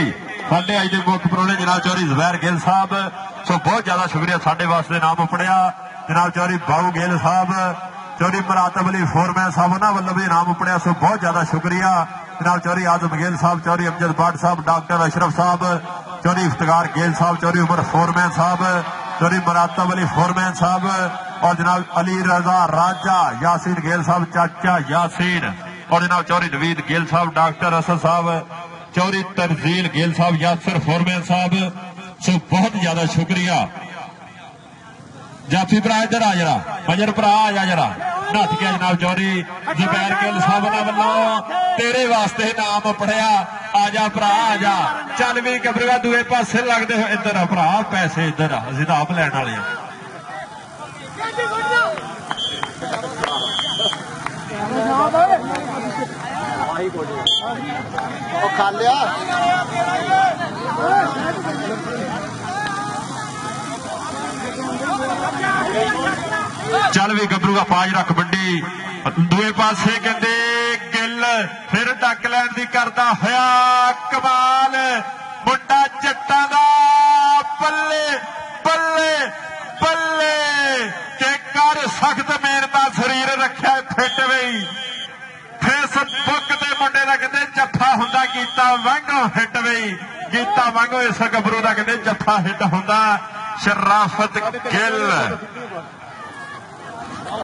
ਸਾਡੇ ਅੱਜ ਦੇ ਮੁੱਖ ਪ੍ਰੋਣੇ ਜਨਾਬ ਚੌਧਰੀ ਜ਼ੁਬੈਰ ਗਿੱਲ ਸਾਹਿਬ, ਸੋ ਬਹੁਤ ਜ਼ਿਆਦਾ ਸ਼ੁਕਰੀਆ ਸਾਡੇ ਵਾਸਤੇ ਨਾਮ ਪੜਿਆ ਜਨਾਬ ਚੌਧਰੀ ਬਾਊ ਗਿੱਲ ਸਾਹਿਬ, ਚੌਧਰੀ ਮੁਰਾਤਬ ਅਲੀ ਫੋਰਮੈਨ ਸਾਹਿਬ, ਉਹਨਾਂ ਵੱਲੋਂ ਵੀ ਨਾਮ ਪੜਿਆ। ਸੋ ਬਹੁਤ ਜ਼ਿਆਦਾ ਸ਼ੁਕਰੀਆ ਜਨਾਬ ਚੌਧਰੀ ਆਜ਼ਮ ਗਿੱਲ ਸਾਹਿਬ, ਚੌਧਰੀ ਅਮਜਦ ਬਾਟ ਸਾਹਿਬ, ਡਾਕਟਰ ਅਸ਼ਰਫ ਸਾਹਿਬ, चौधरी इफ्तिकार गेल साहब, चौधरी उमर फोरमैन साहब, चौधरी मुरातब अली फोरमैन साहब और जनाब अली रजा राजा, यासीन गेल साहब चाचा यासीन और जनाब चौधरी नवीद गेल साहब, डॉक्टर असद साहब, चौधरी तरजील गेल साहब, यासर फोरमैन साहब। सो बहुत ज्यादा शुक्रिया। जाफी भरा इधर आ जरा, मजर भरा आ जा जरा, नत्थ गया जनाब चौधरी ਜ਼ੁਬੈਰ ਗਿੱਲ ਸਾਹਿਬ ਵੱਲੋਂ तेरे वास्ते नाम पढ़िया। आजा भरा आजा, चल भी गबरूआ दूए पासे लगते हो। इधर आ भरा, पैसे इधर आ, असीं तां आप लैण वाले चल भी गबरूआ पाज रख बड्डी। दूए पासे कहते गिल फिर टक लैन दी करदा होया कमाल। मुंडा जट्टां दा बल्ले बल्ले बल्ले ते कर सख्त मेहनत शरीर रखिया फिट वही। फेसबुक ते मुंडे दा कहते जफ्फा हुंदा गीता वांगो हिट वही। गीता वांगो इस गबरू दा कहते जफ्फा हिट हुंदा। शराफत गिल